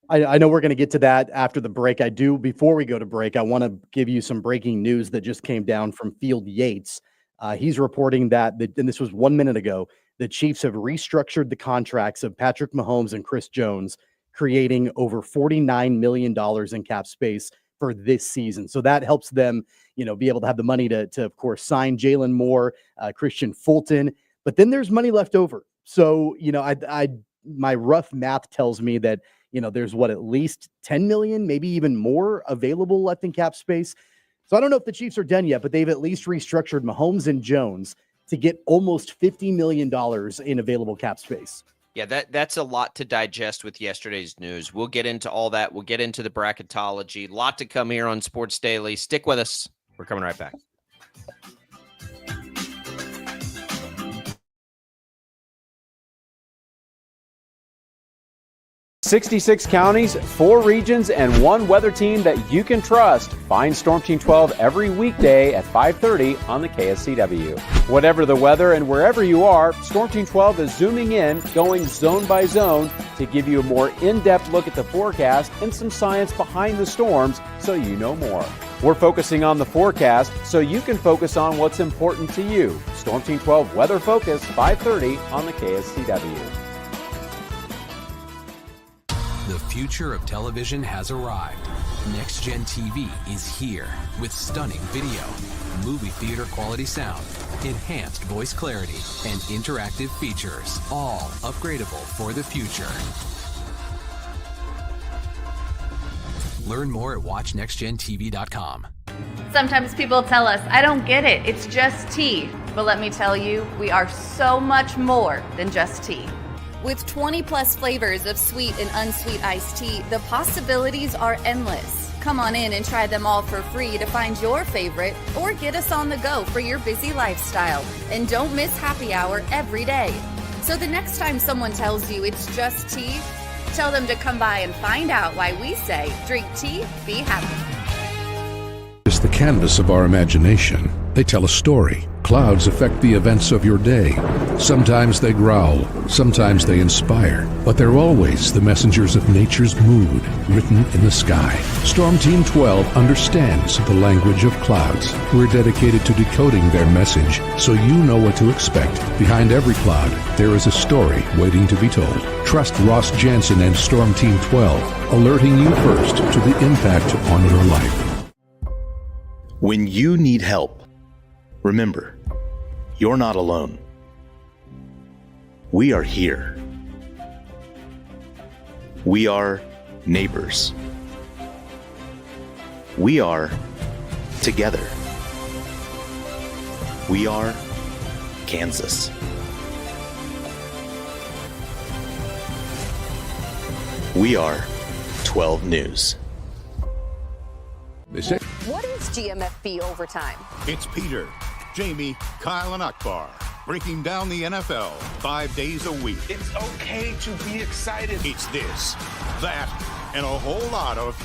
I know we're going to get to that after the break. Before we go to break, I want to give you some breaking news that just came down from Field Yates. He's reporting that, and this was 1 minute ago, the Chiefs have restructured the contracts of Patrick Mahomes and Chris Jones, creating over $49 million in cap space for this season. So that helps them, be able to have the money to of course, sign Jalen Moore, Christian Fulton, but then there's money left over. So, my rough math tells me that, there's at least 10 million, maybe even more available left in cap space. So I don't know if the Chiefs are done yet, but they've at least restructured Mahomes and Jones to get almost $50 million in available cap space. Yeah, that's a lot to digest with yesterday's news. We'll get into all that. We'll get into the bracketology. A lot to come here on Sports Daily. Stick with us. We're coming right back. "66 counties, 4 regions, and 1 weather team that you can trust." Find Storm Team 12 every weekday at 5:30 on the KSCW. Whatever the weather and wherever you are, Storm Team 12 is zooming in, going zone by zone to give you a more in-depth look at the forecast and some science behind the storms so you know more. We're focusing on the forecast so you can focus on what's important to you. Storm Team 12 Weather Focus, 5:30 on the KSCW. The future of television has arrived. Next Gen TV is here with stunning video, movie theater quality sound, enhanced voice clarity, and interactive features, all upgradable for the future. Learn more at watchnextgentv.com. Sometimes people tell us, I don't get it, it's just tea. But let me tell you, we are so much more than just tea. With 20 plus flavors of sweet and unsweet iced tea, the possibilities are endless. Come on in and try them all for free to find your favorite, or get us on the go for your busy lifestyle. And don't miss happy hour every day. So the next time someone tells you it's just tea, tell them to come by and find out why we say, drink tea, be happy. It's the canvas of our imagination. They tell a story. Clouds affect the events of your day. Sometimes they growl, sometimes they inspire, but they're always the messengers of nature's mood written in the sky. Storm Team 12 understands the language of clouds. We're dedicated to decoding their message so you know what to expect. Behind every cloud, there is a story waiting to be told. Trust Ross Jansen and Storm Team 12, alerting you first to the impact on your life. When you need help, remember, you're not alone. We are here. We are neighbors. We are together. We are Kansas. We are 12 News. What is GMFB overtime? It's Peter, Jamie, Kyle, and Akbar breaking down the NFL 5 days a week. It's okay to be excited. It's this, that, and a whole lot of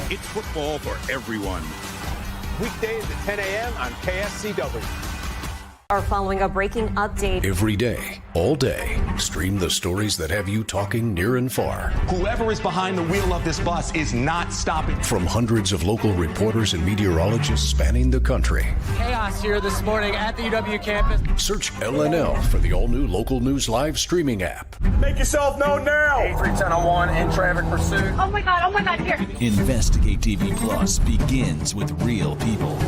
It's football for everyone. Weekdays at 10 a.m. on KSCW. Are following a breaking update. Every day, all day, stream the stories that have you talking near and far. Whoever is behind the wheel of this bus is not stopping. From hundreds of local reporters and meteorologists spanning the country. Chaos here this morning at the UW campus. Search LNL for the all-new Local News Live streaming app. Make yourself known now. 831001 in traffic pursuit. Oh my God, here. Investigate TV Plus begins with real people.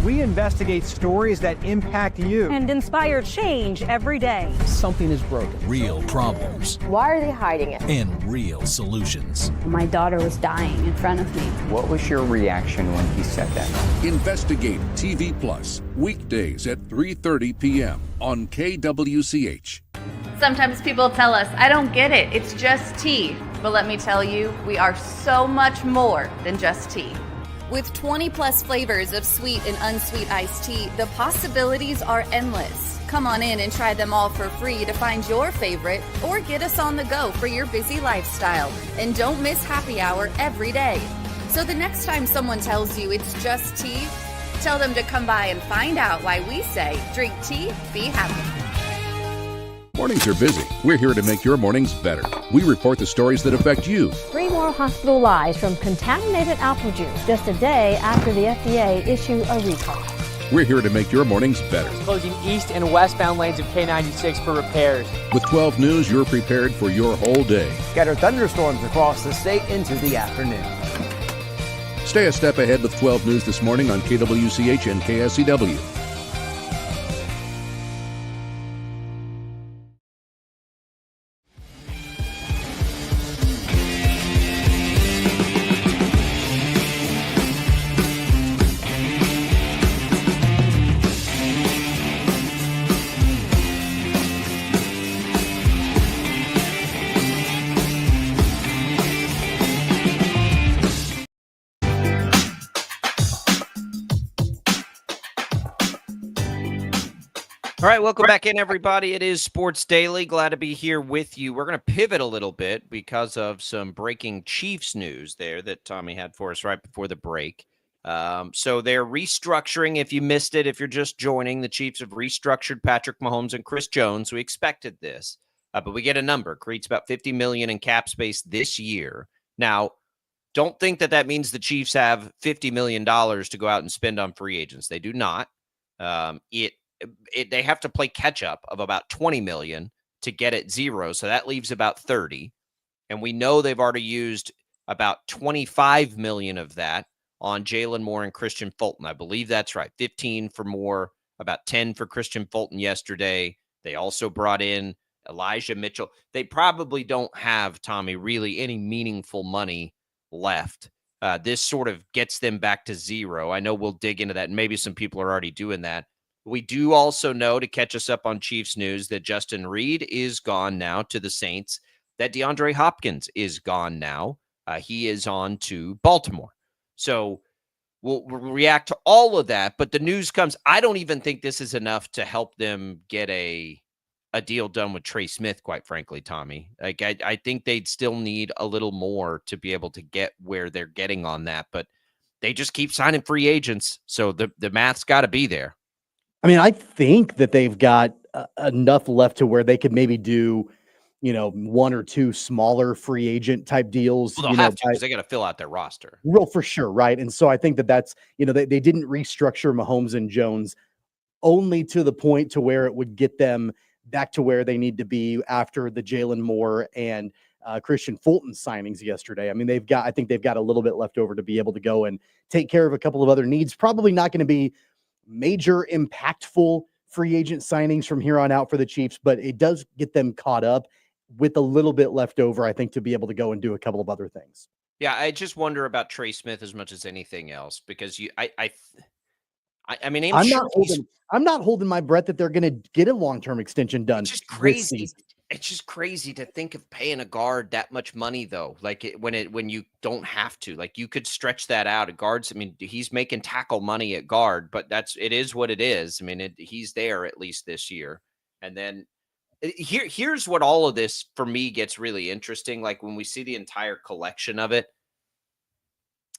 We investigate stories that impact you And inspire change every day. Something is broken. Real problems. Why are they hiding it? And real solutions. My daughter was dying in front of me. What was your reaction when he said that? Investigate TV Plus, weekdays at 3:30 p.m. on KWCH. Sometimes people tell us, I don't get it, it's just tea. But let me tell you, we are so much more than just tea. With 20 plus flavors of sweet and unsweet iced tea, the possibilities are endless. Come on in and try them all for free to find your favorite, or get us on the go for your busy lifestyle. And don't miss happy hour every day. So the next time someone tells you it's just tea, tell them to come by and find out why we say, drink tea, be happy. Mornings are busy. We're here to make your mornings better. We report the stories that affect you. 3 more hospital lies from contaminated apple juice just a day after the FDA issued a recall. We're here to make your mornings better. Closing east and westbound lanes of K96 for repairs. With 12 News, you're prepared for your whole day. Scattered thunderstorms across the state into the afternoon. Stay a step ahead with 12 News this morning on KWCH and KSCW. All right, welcome back in, everybody. It is Sports Daily. Glad to be here with you. We're going to pivot a little bit because of some breaking Chiefs news there that Tommy had for us right before the break. So they're restructuring. If you missed it, if you're just joining, the Chiefs have restructured Patrick Mahomes and Chris Jones. We expected this, but we get a number. Creates about $50 million in cap space this year. Now, don't think that means the Chiefs have $50 million to go out and spend on free agents. They do not. They have to play catch up of about 20 million to get it zero. So that leaves about 30. And we know they've already used about 25 million of that on Jalen Moore and Christian Fulton. I believe that's right. 15 for Moore, about 10 for Christian Fulton yesterday. They also brought in Elijah Mitchell. They probably don't have, Tommy, really any meaningful money left. This sort of gets them back to zero. I know we'll dig into that, and maybe some people are already doing that. We do also know, to catch us up on Chiefs news, that Justin Reed is gone now to the Saints, that DeAndre Hopkins is gone now. He is on to Baltimore. So we'll react to all of that, but the news comes. I don't even think this is enough to help them get a deal done with Trey Smith, quite frankly, Tommy. Like I think they'd still need a little more to be able to get where they're getting on that, but they just keep signing free agents, so the math's got to be there. I mean, I think that they've got enough left to where they could maybe do, one or two smaller free agent type deals. Well, they'll have to, because they got to fill out their roster. Real for sure, right? And so I think that's, they didn't restructure Mahomes and Jones only to the point to where it would get them back to where they need to be after the Jalen Moore and Christian Fulton signings yesterday. I mean, I think they've got a little bit left over to be able to go and take care of a couple of other needs. Probably not going to be major impactful free agent signings from here on out for the Chiefs, but it does get them caught up with a little bit left over, I think, to be able to go and do a couple of other things. Yeah, I just wonder about Trey Smith as much as anything else, because I'm not holding my breath that they're going to get a long-term extension done. It's just crazy. It's just crazy to think of paying a guard that much money, though. Like when you don't have to, like you could stretch that out at guards. I mean, he's making tackle money at guard, but it is what it is. I mean, he's there at least this year. And then here's what all of this for me gets really interesting. Like when we see the entire collection of it,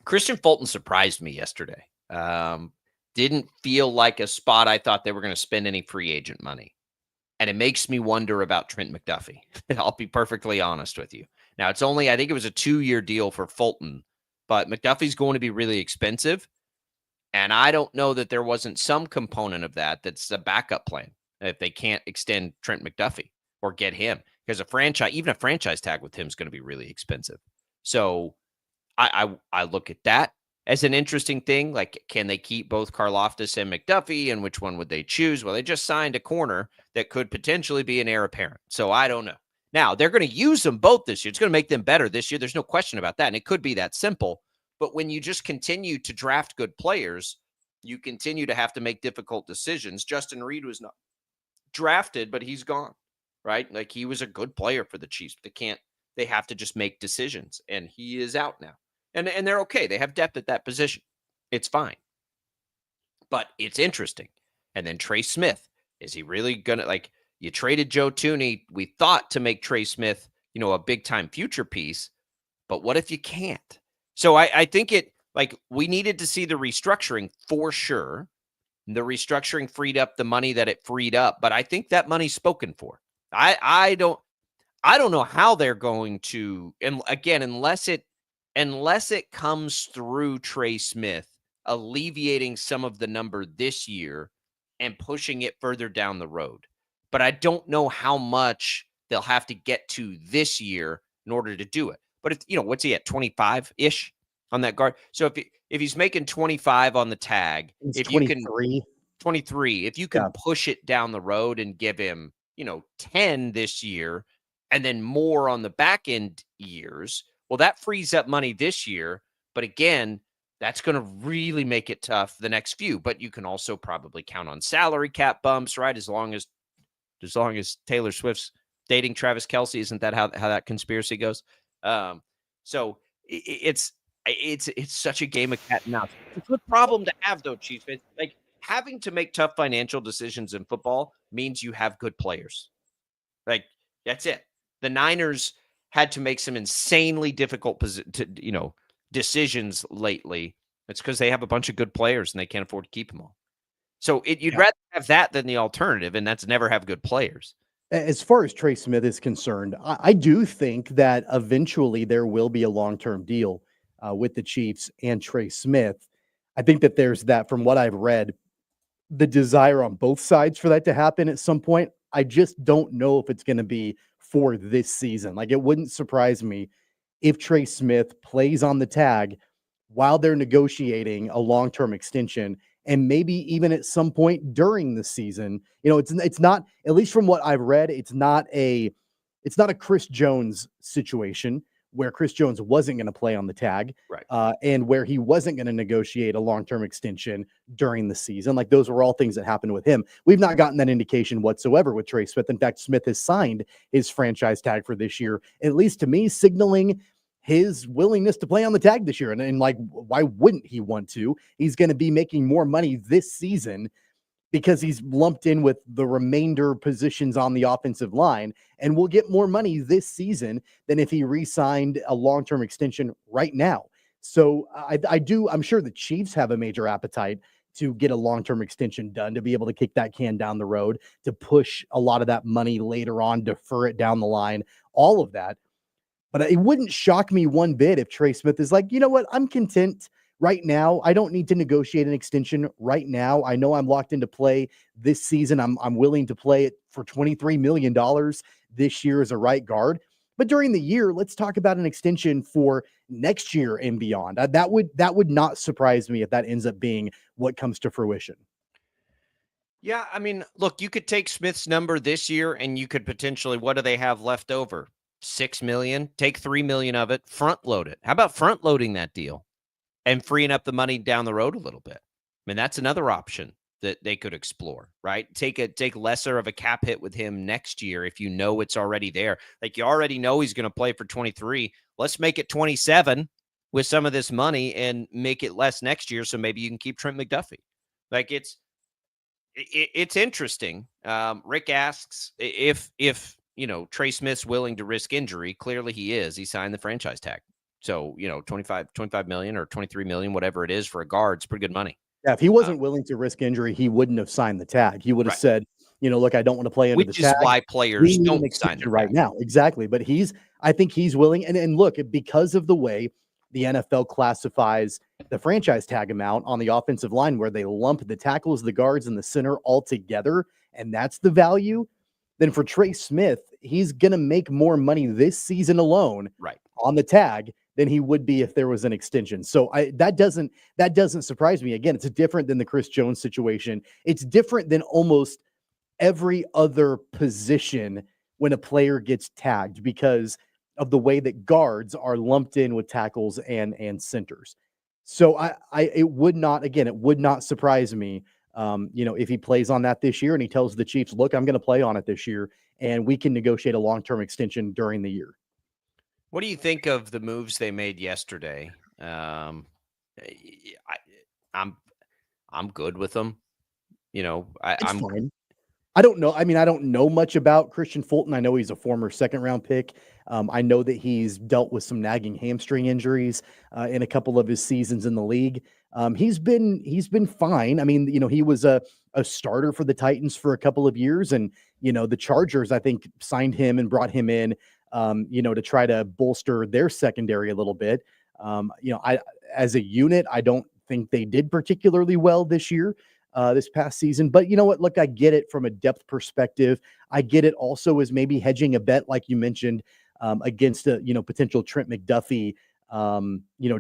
Christian Fulton surprised me yesterday. Didn't feel like a spot I thought they were going to spend any free agent money. And it makes me wonder about Trent McDuffie. I'll be perfectly honest with you. Now, it's only, I think it was a 2-year deal for Fulton, but McDuffie's going to be really expensive. And I don't know that there wasn't some component of that's a backup plan if they can't extend Trent McDuffie or get him. Because even a franchise tag with him is going to be really expensive. So I look at that as an interesting thing. Like, can they keep both Karlaftis and McDuffie, and which one would they choose? Well, they just signed a corner that could potentially be an heir apparent. So I don't know. Now, they're going to use them both this year. It's going to make them better this year. There's no question about that. And it could be that simple. But when you just continue to draft good players, you continue to have to make difficult decisions. Justin Reed was not drafted, but he's gone, right? Like, he was a good player for the Chiefs. They have to just make decisions. And he is out now. And they're okay. They have depth at that position. It's fine. But it's interesting. And then Trey Smith, is he really going to, like, you traded Joe Tourney, we thought, to make Trey Smith, a big-time future piece. But what if you can't? So I think we needed to see the restructuring for sure. The restructuring freed up the money that it freed up. But I think that money's spoken for. I don't know how they're going to, and again, unless it comes through Trey Smith alleviating some of the number this year and pushing it further down the road. But I don't know how much they'll have to get to this year in order to do it. But if, what's he at, 25-ish on that guard? So if he's making 25 on the tag, if 23. You can 23, if you can push it down the road and give him, 10 this year and then more on the back end years, well, that frees up money this year. But again, that's going to really make it tough the next few. But you can also probably count on salary cap bumps, right? As long as Taylor Swift's dating Travis Kelce, isn't that how that conspiracy goes? So it's such a game of cat and mouse. It's a good problem to have, though, Chief. Like, having to make tough financial decisions in football means you have good players. Like, that's it. The Niners had to make some insanely difficult decisions lately. It's because they have a bunch of good players and they can't afford to keep them all. So you'd rather have that than the alternative, and that's never have good players. As far as Trey Smith is concerned, I do think that eventually there will be a long-term deal with the Chiefs and Trey Smith. I think that there's that, from what I've read, the desire on both sides for that to happen at some point. I just don't know if it's going to be for this season. Like, it wouldn't surprise me if Trey Smith plays on the tag while they're negotiating a long-term extension, and maybe even at some point during the season. It's not, at least from what I've read, it's not a Chris Jones situation where Chris Jones wasn't going to play on the tag, right? And where he wasn't going to negotiate a long-term extension during the season. Like, those were all things that happened with him. We've not gotten that indication whatsoever with Trey Smith. In fact, Smith has signed his franchise tag for this year, at least to me, signaling his willingness to play on the tag this year. And like, why wouldn't he want to? He's going to be making more money this season because he's lumped in with the remainder positions on the offensive line, and will get more money this season than if he re-signed a long-term extension right now. So I'm sure the Chiefs have a major appetite to get a long-term extension done, to be able to kick that can down the road, to push a lot of that money later on, defer it down the line, all of that. But it wouldn't shock me one bit if Trey Smith is like, you know what, I'm content right now. I don't need to negotiate an extension right now. I know I'm locked into play this season. I'm willing to play it for $23 million this year as a right guard. But during the year, let's talk about an extension for next year and beyond. That would not surprise me if that ends up being what comes to fruition. Yeah, I mean, look, you could take Smith's number this year and you could potentially, what do they have left over? $6 million, take $3 million of it, front load it. How about front loading that deal and freeing up the money down the road a little bit? I mean, that's another option that they could explore, right? Take lesser of a cap hit with him next year if you know it's already there. Like, you already know he's going to play for 23. Let's make it 27 with some of this money and make it less next year, so maybe you can keep Trent McDuffie. Like, it's interesting. Rick asks if Trey Smith's willing to risk injury. Clearly he is. He signed the franchise tag. So, 25 million or 23 million, whatever it is for a guard, it's pretty good money. Yeah, if he wasn't willing to risk injury, he wouldn't have signed the tag. He would have said, look, I don't want to play under the tag. Which is why players don't sign the right now. Exactly. But I think he's willing. And look, because of the way the NFL classifies the franchise tag amount on the offensive line, where they lump the tackles, the guards, and the center all together, and that's the value, then for Trey Smith, he's going to make more money this season alone on the tag than he would be if there was an extension. So that doesn't surprise me. Again, it's different than the Chris Jones situation. It's different than almost every other position when a player gets tagged, because of the way that guards are lumped in with tackles and centers. So it would not surprise me, if he plays on that this year and he tells the Chiefs, look, I'm going to play on it this year and we can negotiate a long-term extension during the year. What do you think of the moves they made yesterday? I'm good with them. I'm fine. I don't know. I mean, I don't know much about Christian Fulton. I know he's a former second-round pick. I know that he's dealt with some nagging hamstring injuries in a couple of his seasons in the league. He's been fine. I mean, he was a starter for the Titans for a couple of years, and the Chargers, I think, signed him and brought him in, to try to bolster their secondary a little bit. As a unit, I don't think they did particularly well this year. This past season. But you know what? Look, I get it from a depth perspective. I get it also as maybe hedging a bet, like you mentioned, against a, potential Trent McDuffie,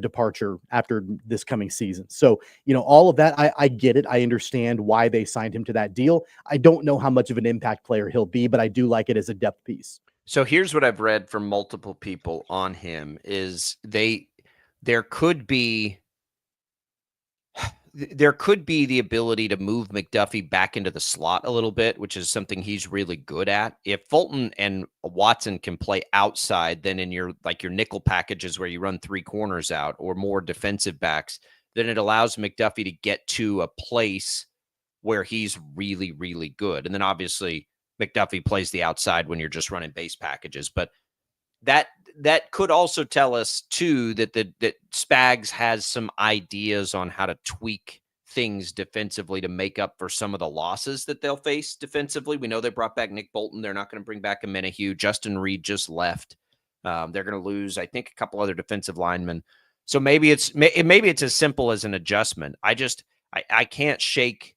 departure after this coming season. So, all of that, I get it. I understand why they signed him to that deal. I don't know how much of an impact player he'll be, but I do like it as a depth piece. So here's what I've read from multiple people on him is there could be the ability to move McDuffie back into the slot a little bit, which is something he's really good at. If Fulton and Watson can play outside, then in your nickel packages where you run three corners out or more defensive backs, then it allows McDuffie to get to a place where he's really, really good. And then obviously McDuffie plays the outside when you're just running base packages. But that could also tell us too that Spags has some ideas on how to tweak things defensively to make up for some of the losses that they'll face defensively. We know they brought back Nick Bolton. They're not going to bring back a Menahue. Justin Reed just left. They're going to lose, I think, a couple other defensive linemen. So maybe it's as simple as an adjustment. I can't shake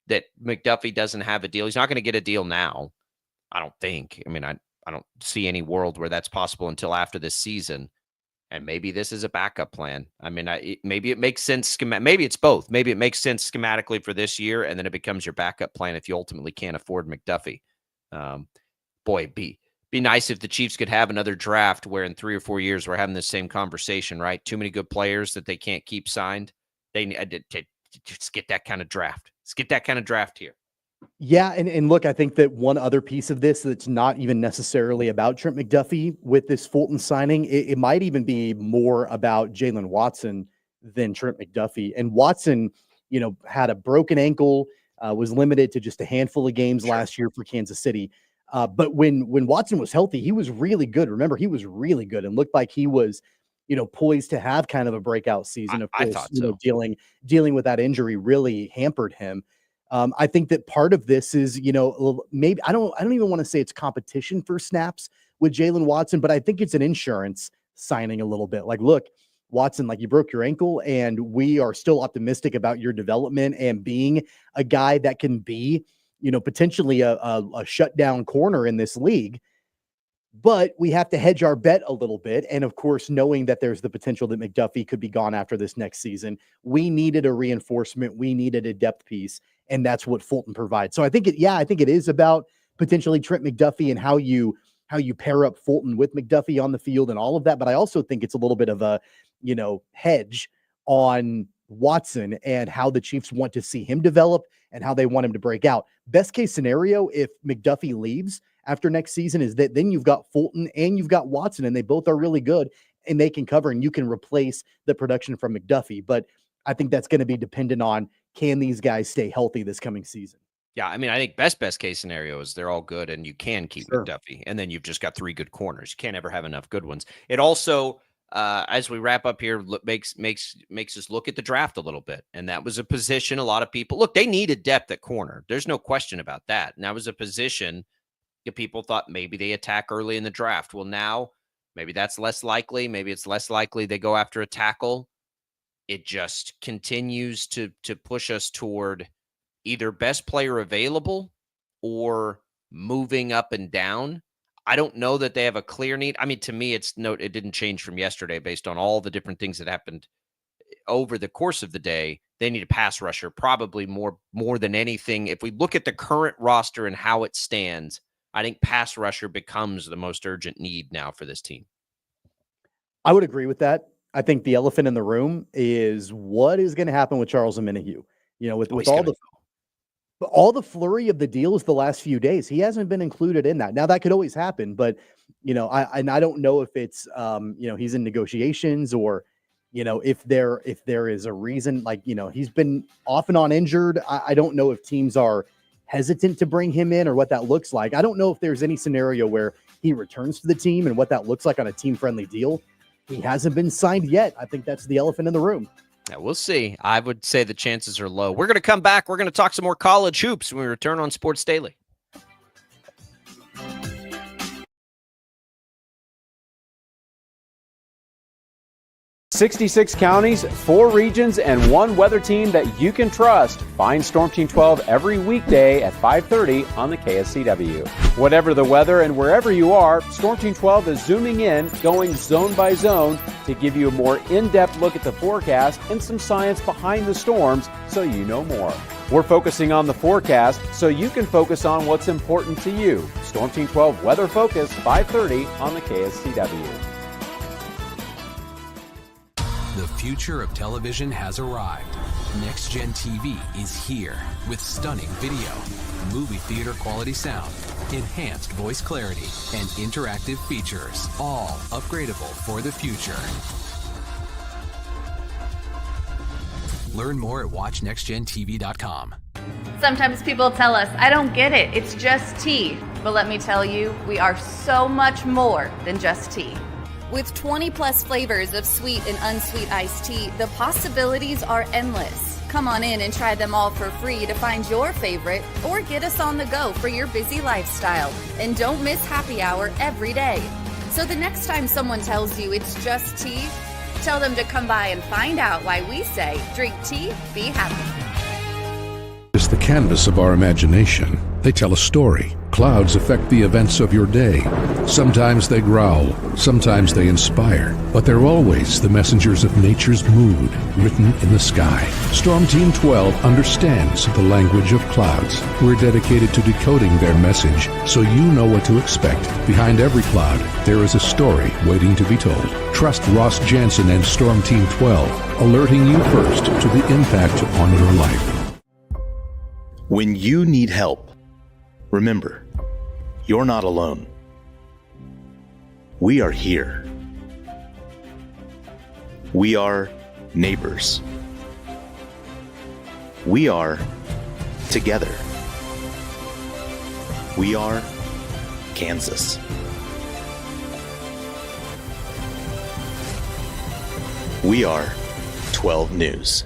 that McDuffie doesn't have a deal. He's not going to get a deal now, I don't think. I mean, I don't see any world where that's possible until after this season. And maybe this is a backup plan. I mean, maybe it makes sense. Maybe it's both. Maybe it makes sense schematically for this year, and then it becomes your backup plan if you ultimately can't afford McDuffie. It'd be nice if the Chiefs could have another draft where in 3 or 4 years we're having this same conversation, right? Too many good players that they can't keep signed. They need to just get that kind of draft. Let's get that kind of draft here. Yeah, and look, I think that one other piece of this that's not even necessarily about Trent McDuffie with this Fulton signing, it might even be more about Jalen Watson than Trent McDuffie. And Watson, had a broken ankle, was limited to just a handful of games last year for Kansas City. But when Watson was healthy, he was really good. Remember, he was really good and looked like he was, poised to have kind of a breakout season. Of course, I thought so. Dealing with that injury really hampered him. I think that part of this is, maybe I don't even want to say it's competition for snaps with Jalen Watson, but I think it's an insurance signing a little bit. Like, look, Watson, like you broke your ankle and we are still optimistic about your development and being a guy that can be, potentially a shutdown corner in this league. But we have to hedge our bet a little bit. And of course, knowing that there's the potential that McDuffie could be gone after this next season, we needed a reinforcement. We needed a depth piece. And that's what Fulton provides. So I think it is about potentially Trent McDuffie and how you pair up Fulton with McDuffie on the field and all of that. But I also think it's a little bit of a, hedge on Watson and how the Chiefs want to see him develop and how they want him to break out. Best case scenario, if McDuffie leaves after next season, is that then you've got Fulton and you've got Watson and they both are really good and they can cover and you can replace the production from McDuffie. But I think that's going to be dependent on, can these guys stay healthy this coming season? Yeah, I mean, I think best case scenario is they're all good and you can keep McDuffie, and then you've just got 3 good corners. You can't ever have enough good ones. It also, as we wrap up here, makes us look at the draft a little bit, and that was a position a lot of people look. They needed depth at corner. There's no question about that. And that was a position that people thought maybe they attack early in the draft. Well, now maybe that's less likely. Maybe it's less likely they go after a tackle. It just continues to push us toward either best player available or moving up and down. I don't know that they have a clear need. I mean, to me, it didn't change from yesterday based on all the different things that happened over the course of the day. They need a pass rusher, probably more than anything. If we look at the current roster and how it stands, I think pass rusher becomes the most urgent need now for this team. I would agree with that. I think the elephant in the room is what is going to happen with Charles Omenihu. With all the flurry of the deals the last few days, he hasn't been included in that. Now that could always happen, but I don't know if it's he's in negotiations or if there is a reason, he's been off and on injured. I don't know if teams are hesitant to bring him in or what that looks like. I don't know if there's any scenario where he returns to the team and what that looks like on a team-friendly deal. He hasn't been signed yet. I think that's the elephant in the room. Yeah, we'll see. I would say the chances are low. We're going to come back. We're going to talk some more college hoops when we return on Sports Daily. 66 counties, 4 regions, and 1 weather team that you can trust. Find Storm Team 12 every weekday at 5:30 on the KSCW. Whatever the weather and wherever you are, Storm Team 12 is zooming in, going zone by zone to give you a more in-depth look at the forecast and some science behind the storms so you know more. We're focusing on the forecast so you can focus on what's important to you. Storm Team 12 Weather Focus, 5:30 on the KSCW. The future of television has arrived. Next Gen TV is here with stunning video, movie theater quality sound, enhanced voice clarity, and interactive features, all upgradable for the future. Learn more at watchnextgentv.com. Sometimes people tell us, I don't get it, it's just tea. But let me tell you, we are so much more than just tea. With 20 plus flavors of sweet and unsweet iced tea, the possibilities are endless. Come on in and try them all for free to find your favorite or get us on the go for your busy lifestyle. And don't miss happy hour every day. So the next time someone tells you it's just tea, tell them to come by and find out why we say, drink tea, be happy. Is the canvas of our imagination. They tell a story. Clouds affect the events of your day. Sometimes they growl, sometimes they inspire, but they're always the messengers of nature's mood written in the sky. Storm Team 12 understands the language of clouds. We're dedicated to decoding their message so you know what to expect. Behind every cloud, there is a story waiting to be told. Trust Ross Jansen and Storm Team 12, alerting you first to the impact on your life. When you need help, remember, you're not alone. We are here. We are neighbors. We are together. We are Kansas. We are 12 News.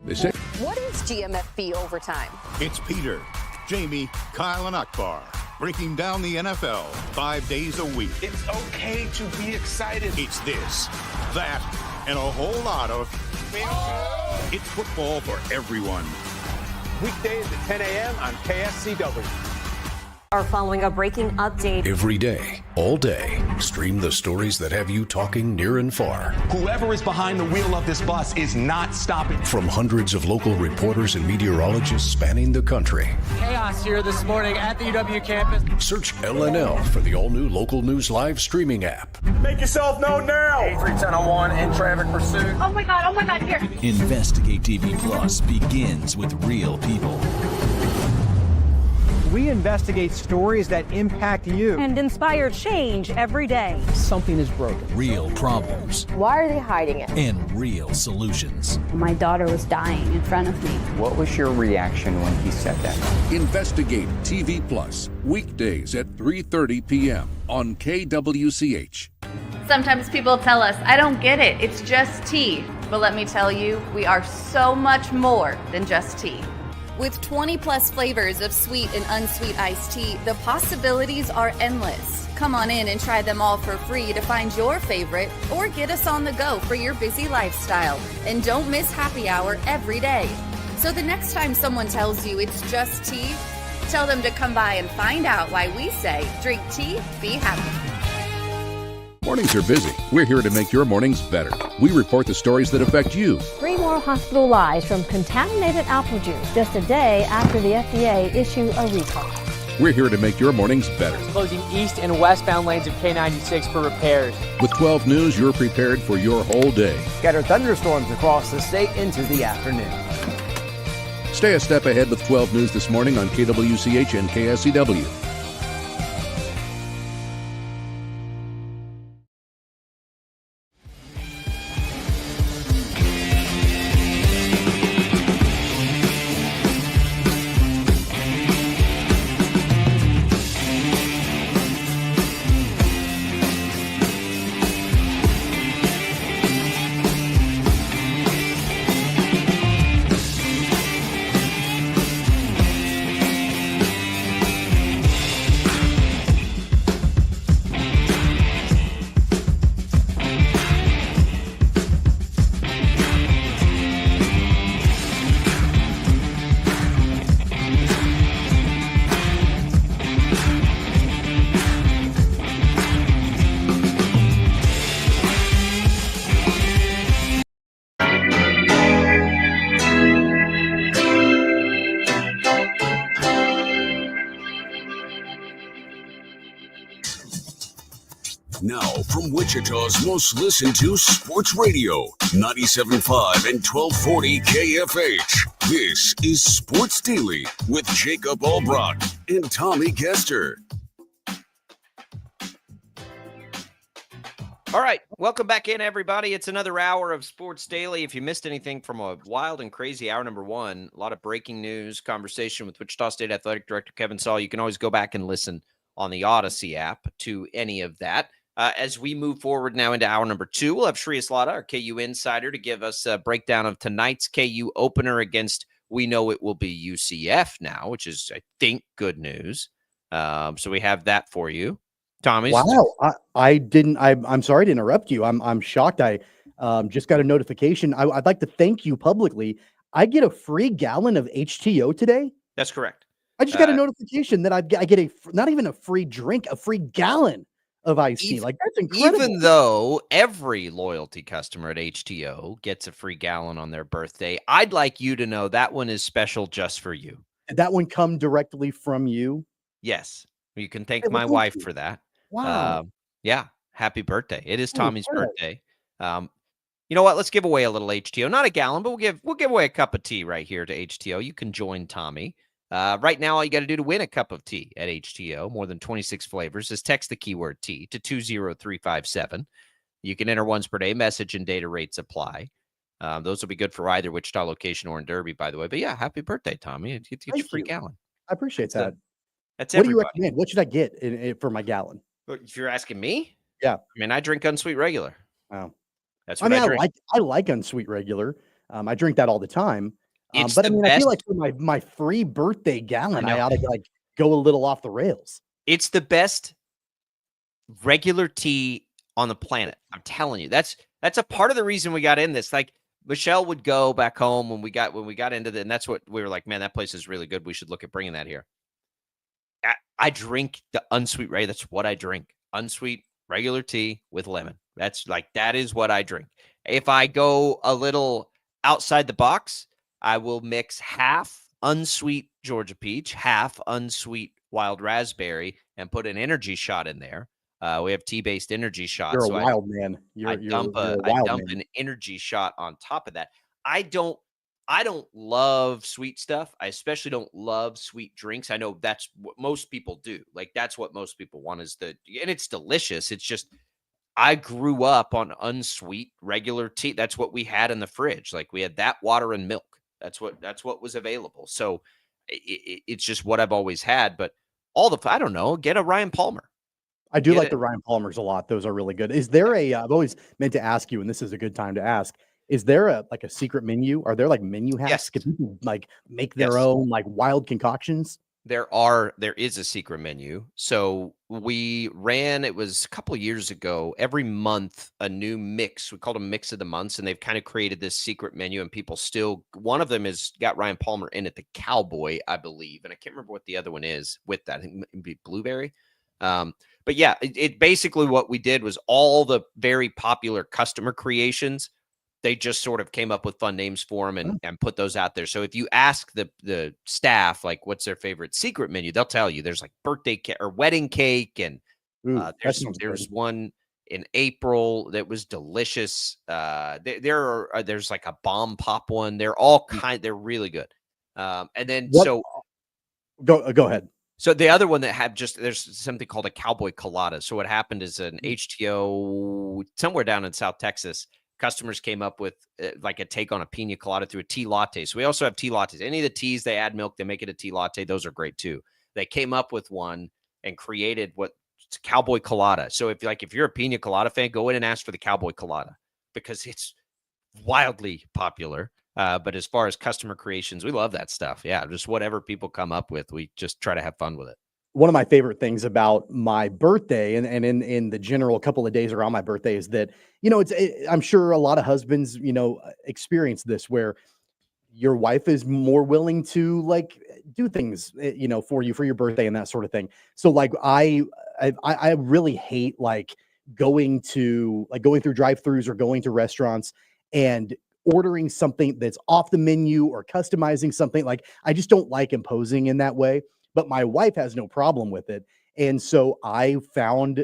They say, What is GMFB overtime? It's Peter, Jamie, Kyle, and Akbar breaking down the NFL 5 days a week. It's okay to be excited. It's this, that, and a whole lot of... It's football for everyone. Weekdays at 10 a.m. on KSCW. Are following a breaking update. every day, all day, stream the stories that have you talking near and far. Whoever is behind the wheel of this bus is not stopping. From hundreds of local reporters and meteorologists spanning the country. Chaos here this morning at the UW campus. Search LNL for the all-new Local News Live streaming app. Make yourself known now. 831001 in traffic pursuit. Oh my God, here. Investigate TV Plus begins with real people. We investigate stories that impact you. And inspire change every day. Something is broken. Real problems. Why are they hiding it? And real solutions. My daughter was dying in front of me. What was your reaction when he said that? Investigate TV Plus, weekdays at 3:30 p.m. on KWCH. Sometimes people tell us, I don't get it, it's just tea. But let me tell you, we are so much more than just tea. With 20 plus flavors of sweet and unsweet iced tea, the possibilities are endless. Come on in and try them all for free to find your favorite or get us on the go for your busy lifestyle. And don't miss happy hour every day. So the next time someone tells you it's just tea, tell them to come by and find out why we say, drink tea, be happy. Mornings are busy. We're here to make your mornings better. We report the stories that affect you. 3 more hospitalized from contaminated apple juice just a day after the FDA issued a recall. We're here to make your mornings better. Closing east and westbound lanes of K96 for repairs. With 12 News, you're prepared for your whole day. Scattered thunderstorms across the state into the afternoon. Stay a step ahead with 12 News this morning on KWCH and KSCW. Now, from Wichita's most listened to sports radio, 97.5 and 1240 KFH. This is Sports Daily with Jacob Albrock and Tommy Kester. All right. Welcome back in, everybody. It's another hour of Sports Daily. If you missed anything from a wild and crazy hour number one, a lot of breaking news, conversation with Wichita State Athletic Director Kevin Saul. You can always go back and listen on the Odyssey app to any of that. As we move forward now into hour number two, we'll have Shreyas Laddha, our KU insider, to give us a breakdown of tonight's KU opener against, we know it will be UCF now, which is, I think, good news. So we have that for you. Tommy. Wow. I'm sorry to interrupt you. I'm shocked. I just got a notification. I'd like to thank you publicly. I get a free gallon of HTO today. That's correct. I just got a notification that I get not even a free drink, a free gallon of iced tea. Like, that's incredible. Even though every loyalty customer at HTO gets a free gallon on their birthday, I'd like you to know that one is special just for you. Did that one come directly from you? Yes. You can thank my wife for that. Wow. Yeah. Happy birthday. It is Tommy's birthday. You know what? Let's give away a little HTO. Not a gallon, but we'll give away a cup of tea right here to HTO. You can join Tommy. Right now, all you got to do to win a cup of tea at HTO, more than 26 flavors, is text the keyword tea to 20357. You can enter once per day. Message and data rates apply. Those will be good for either Wichita location or in Derby, by the way. But yeah, happy birthday, Tommy. Get your free gallon. I appreciate that. That's what everybody. do you recommend? What should I get for my gallon? If you're asking me, yeah. I mean, I drink unsweet regular. Wow. That's what I drink. I like unsweet regular. I drink that all the time. It's but I the mean, I feel best. like for my free birthday gallon, I ought to go a little off the rails. It's the best regular tea on the planet. I'm telling you, that's a part of the reason we got in this. Like, Michelle would go back home when we got into it, and that's what we were like, man, that place is really good. We should look at bringing that here. I drink the unsweet regular. That's what I drink. Unsweet regular tea with lemon. That is what I drink. If I go a little outside the box, I will mix half unsweet Georgia peach, half unsweet wild raspberry, and put an energy shot in there. We have tea-based energy shots. You're a wild man. I dump an energy shot on top of that. I don't love sweet stuff. I especially don't love sweet drinks. I know that's what most people do. Like, that's what most people want and it's delicious. It's just, I grew up on unsweet regular tea. That's what we had in the fridge. Like, we had that, water and milk. That's what was available. So it's just what I've always had. But I don't know, get a Ryan Palmer. I do like the Ryan Palmers a lot. Those are really good. Is there I've always meant to ask you, and this is a good time to ask, is there a secret menu? Are there menu hacks? Yes. Can people make their own wild concoctions? There is a secret menu. So we ran, it was a couple of years ago, every month, a new mix. We called them Mix of the Months, and they've kind of created this secret menu, and people still, one of them has got Ryan Palmer in it, the Cowboy, I believe. And I can't remember what the other one is with that. I think it would be Blueberry. But yeah, it basically what we did was all the very popular customer creations, they just sort of came up with fun names for them and put those out there. So if you ask the staff, what's their favorite secret menu, they'll tell you. There's birthday cake or wedding cake. And there's one in April that was delicious. There's a bomb pop one. They're all they're really good. And then go ahead. So the other one that had there's something called a Cowboy Colada. So what happened is an HTO somewhere down in South Texas, customers came up with a take on a pina colada through a tea latte. So we also have tea lattes. Any of the teas, they add milk, they make it a tea latte. Those are great too. They came up with one and created Cowboy Colada. So if you're a pina colada fan, go in and ask for the Cowboy Colada because it's wildly popular. But as far as customer creations, we love that stuff. Yeah, just whatever people come up with, we just try to have fun with it. One of my favorite things about my birthday and in the general couple of days around my birthday is that, I'm sure a lot of husbands, experience this where your wife is more willing to do things, for you for your birthday and that sort of thing. So I really hate going through drive-throughs or going to restaurants and ordering something that's off the menu or customizing something. I just don't like imposing in that way. But my wife has no problem with it. And so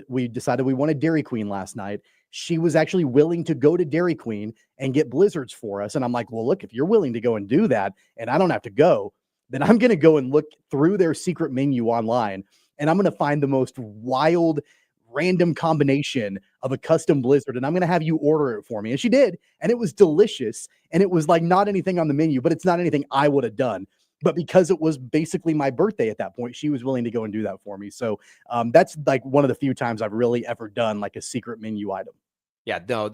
we decided we wanted Dairy Queen last night. She was actually willing to go to Dairy Queen and get blizzards for us. And I'm like, well, look, if you're willing to go and do that and I don't have to go, then I'm going to go and look through their secret menu online. And I'm going to find the most wild, random combination of a custom blizzard, and I'm going to have you order it for me. And she did, and it was delicious. And it was like not anything on the menu, but it's not anything I would have done. But because it was basically my birthday at that point, she was willing to go and do that for me. So that's like one of the few times I've really ever done like a secret menu item. Yeah, no,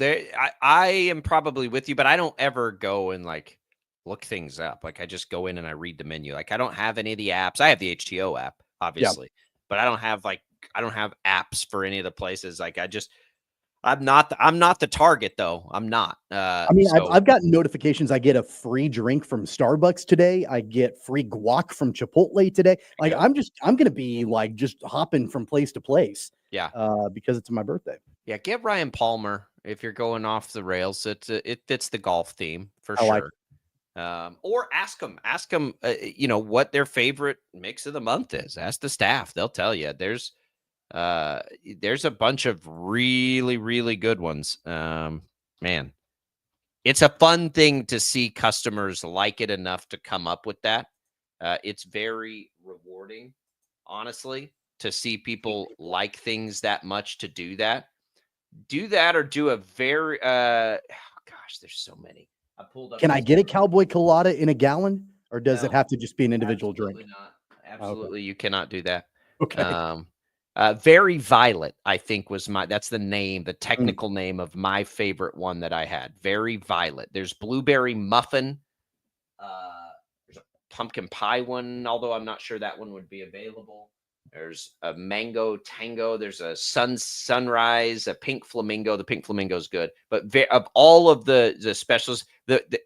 I am probably with you, but I don't ever go and like look things up. Like I just go in and I read the menu. Like I don't have any of the apps. I have the HTO app, obviously, but I don't have apps for any of the places. Like I'm not the target though. I'm not. I've gotten notifications. I get a free drink from Starbucks today. I get free guac from Chipotle today. Like I'm going to be like just hopping from place to place. Yeah. Because it's my birthday. Yeah. Get Ryan Palmer if you're going off the rails. It fits the golf theme for I sure. like Or ask them, what their favorite mix of the month is. Ask the staff. They'll tell you. There's a bunch of really, really good ones. Man, it's a fun thing to see customers like it enough to come up with that. It's very rewarding, honestly, to see people like things that much to do that. Do that or do a very, gosh, there's so many. I pulled up. Can I get a Cowboy Colada in a gallon, or does it have to just be an individual drink? Not. Absolutely, You cannot do that. Okay. Very Violet, I think that's the name, the technical name of my favorite one that I had. Very Violet. There's blueberry muffin. There's a pumpkin pie one, although I'm not sure that one would be available. There's a mango tango. There's a sunrise, a pink flamingo. The pink flamingo is good, but of all of the specials,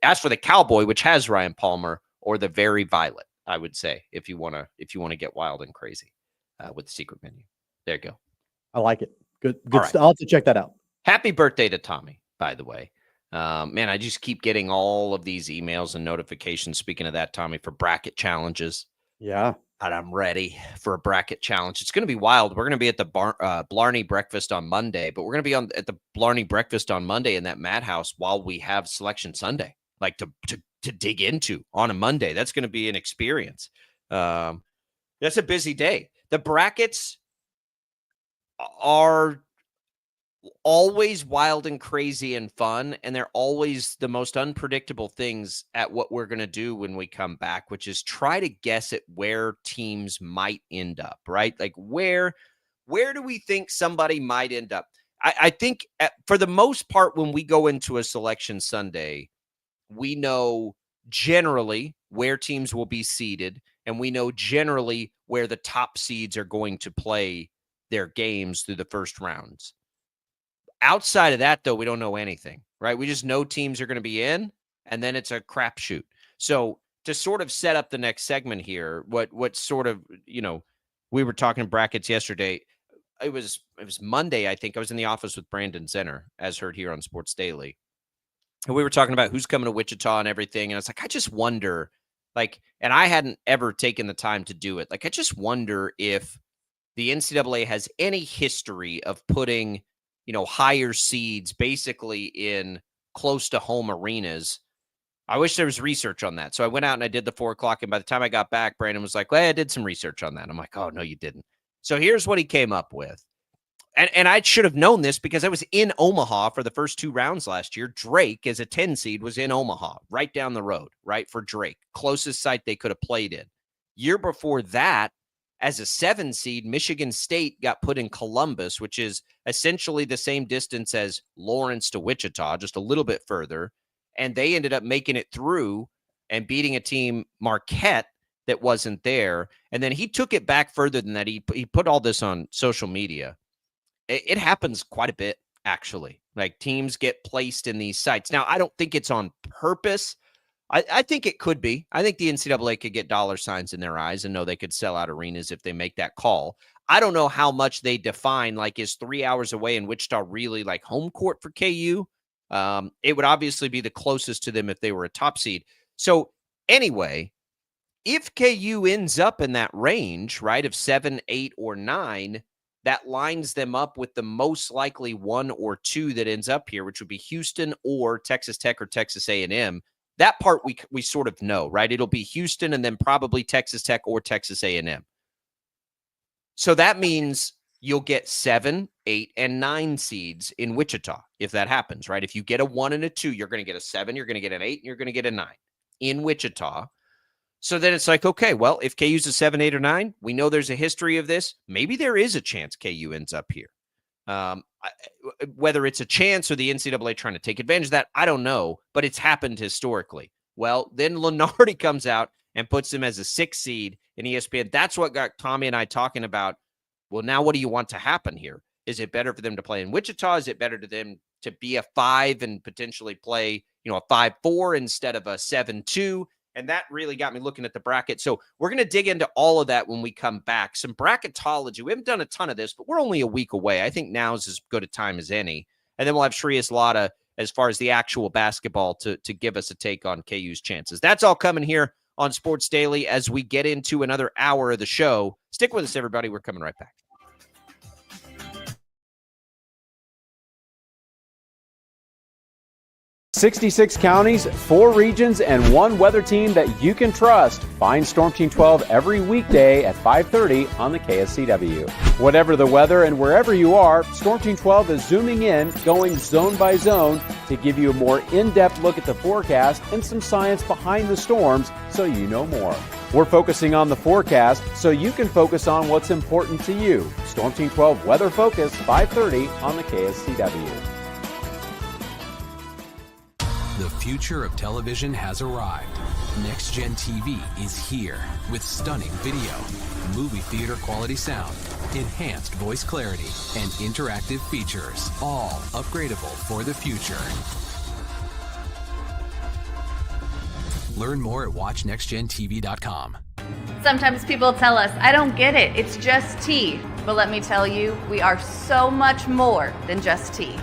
as for the Cowboy, which has Ryan Palmer, or the Very Violet, I would say if you want to get wild and crazy with the secret menu. There you go. I like it. Good right. stuff. I'll have to check that out. Happy birthday to Tommy, by the way. Man, I just keep getting all of these emails and notifications. Speaking of that, Tommy, for bracket challenges. Yeah. And I'm ready for a bracket challenge. It's going to be wild. We're going to be at the Blarney Breakfast on Monday, but we're going to be at the Blarney Breakfast on Monday in that madhouse while we have Selection Sunday, like to dig into on a Monday. That's going to be an experience. That's a busy day. The brackets are always wild and crazy and fun, and they're always the most unpredictable things at what we're going to do when we come back, which is try to guess at where teams might end up, right? Like where do we think somebody might end up? I think for the most part, when we go into a Selection Sunday, we know generally where teams will be seeded, and we know generally where the top seeds are going to play their games through the first rounds. Outside of that, though, we don't know anything, right? We just know teams are going to be in, and then it's a crapshoot. So to sort of set up the next segment here, what sort of, we were talking brackets yesterday. It was Monday, I think. I was in the office with Brandon Zenner, as heard here on Sports Daily. And we were talking about who's coming to Wichita and everything. And it's like, I just wonder, and I hadn't ever taken the time to do it. I just wonder if the NCAA has any history of putting higher seeds basically in close to home arenas. I wish there was research on that. So I went out and I did the 4:00. And by the time I got back, Brandon was like, well, I did some research on that. I'm like, oh, no, you didn't. So here's what he came up with. And I should have known this because I was in Omaha for the first 2 rounds last year. Drake, as a 10 seed, was in Omaha, right down the road, right, for Drake. Closest site they could have played in. Year before that, as a 7 seed, Michigan State got put in Columbus, which is essentially the same distance as Lawrence to Wichita, just a little bit further. And they ended up making it through and beating a team, Marquette, that wasn't there. And then he took it back further than that. He put all this on social media. It happens quite a bit, actually. Like teams get placed in these sites. Now, I don't think it's on purpose. I think it could be. I think the NCAA could get dollar signs in their eyes and know they could sell out arenas if they make that call. I don't know how much they define, is 3 hours away in Wichita really like home court for KU? It would obviously be the closest to them if they were a top seed. So anyway, if KU ends up in that range, right, of 7, 8, or 9, that lines them up with the most likely 1 or 2 that ends up here, which would be Houston or Texas Tech or Texas A&M. That part we sort of know, right? It'll be Houston and then probably Texas Tech or Texas A&M. So that means you'll get 7 8, and 9 seeds in Wichita if that happens, right? If you get a 1 and a 2, you're going to get a 7, you're going to get an 8, and you're going to get a 9 in Wichita. So then it's like, okay, well, if KU's a 7, 8, or 9, we know there's a history of this. Maybe there is a chance KU ends up here. Whether it's a chance or the NCAA trying to take advantage of that, I don't know, but it's happened historically. Well, then Lunardi comes out and puts him as a 6 seed in ESPN. That's what got Tommy and I talking about. Well, now what do you want to happen here? Is it better for them to play in Wichita? Is it better to them to be a 5 and potentially play, a 5-4 instead of a 7-2? And that really got me looking at the bracket. So we're going to dig into all of that when we come back. Some bracketology. We haven't done a ton of this, but we're only a week away. I think now's as good a time as any. And then we'll have Shreyas Laddha as far as the actual basketball to give us a take on KU's chances. That's all coming here on Sports Daily as we get into another hour of the show. Stick with us, everybody. We're coming right back. 66 counties, 4 regions, and 1 weather team that you can trust. Find Storm Team 12 every weekday at 5:30 on the KSCW. Whatever the weather and wherever you are, Storm Team 12 is zooming in, going zone by zone to give you a more in-depth look at the forecast and some science behind the storms so you know more. We're focusing on the forecast so you can focus on what's important to you. Storm Team 12 Weather Focus, 5:30 on the KSCW. The future of television has arrived. Next Gen TV is here with stunning video, movie theater quality sound, enhanced voice clarity, and interactive features, all upgradable for the future. Learn more at watchnextgentv.com. Sometimes people tell us, I don't get it, it's just tea. But let me tell you, we are so much more than just tea.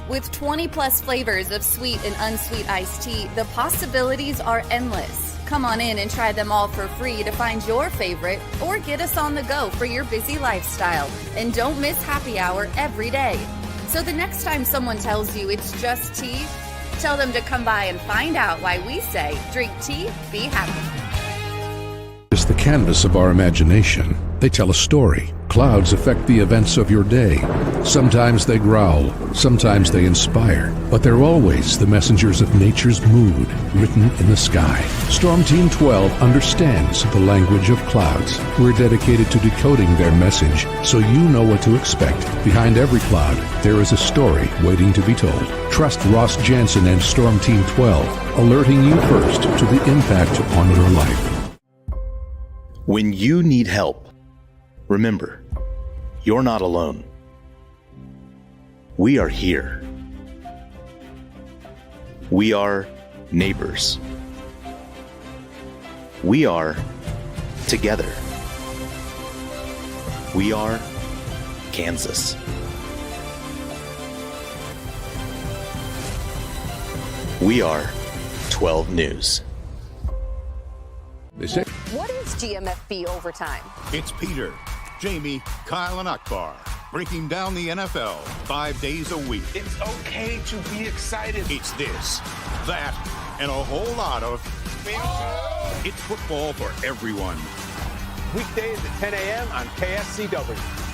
With 20 plus flavors of sweet and unsweet iced tea, the possibilities are endless. Come on in and try them all for free to find your favorite or get us on the go for your busy lifestyle. And don't miss happy hour every day. So the next time someone tells you it's just tea, tell them to come by and find out why we say, drink tea, be happy. It's the canvas of our imagination. They tell a story. Clouds affect the events of your day. Sometimes they growl, sometimes they inspire, but they're always the messengers of nature's mood written in the sky. Storm Team 12 understands the language of clouds. We're dedicated to decoding their message so you know what to expect. Behind every cloud, there is a story waiting to be told. Trust Ross Jansen and Storm Team 12, alerting you first to the impact on your life. When you need help, remember, you're not alone. We are here. We are neighbors. We are together. We are Kansas. We are 12 News. They say, What is GMFB overtime? It's Peter, Jamie, Kyle, and Akbar breaking down the NFL 5 days a week. It's okay to be excited. It's this, that, and a whole lot of It's football for everyone. Weekdays at 10 a.m. on KSCW.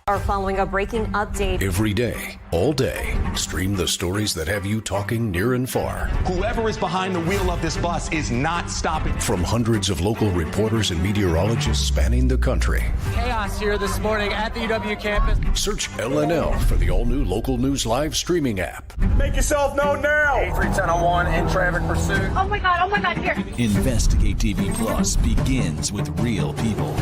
Are following a breaking update. every day, all day, stream the stories that have you talking near and far. Whoever is behind the wheel of this bus is not stopping. From hundreds of local reporters and meteorologists spanning the country. Chaos here this morning at the UW campus. Search LNL for the all-new Local News Live streaming app. Make yourself known now. 83101 in traffic pursuit. Oh my God, here. Investigate TV Plus begins with real people.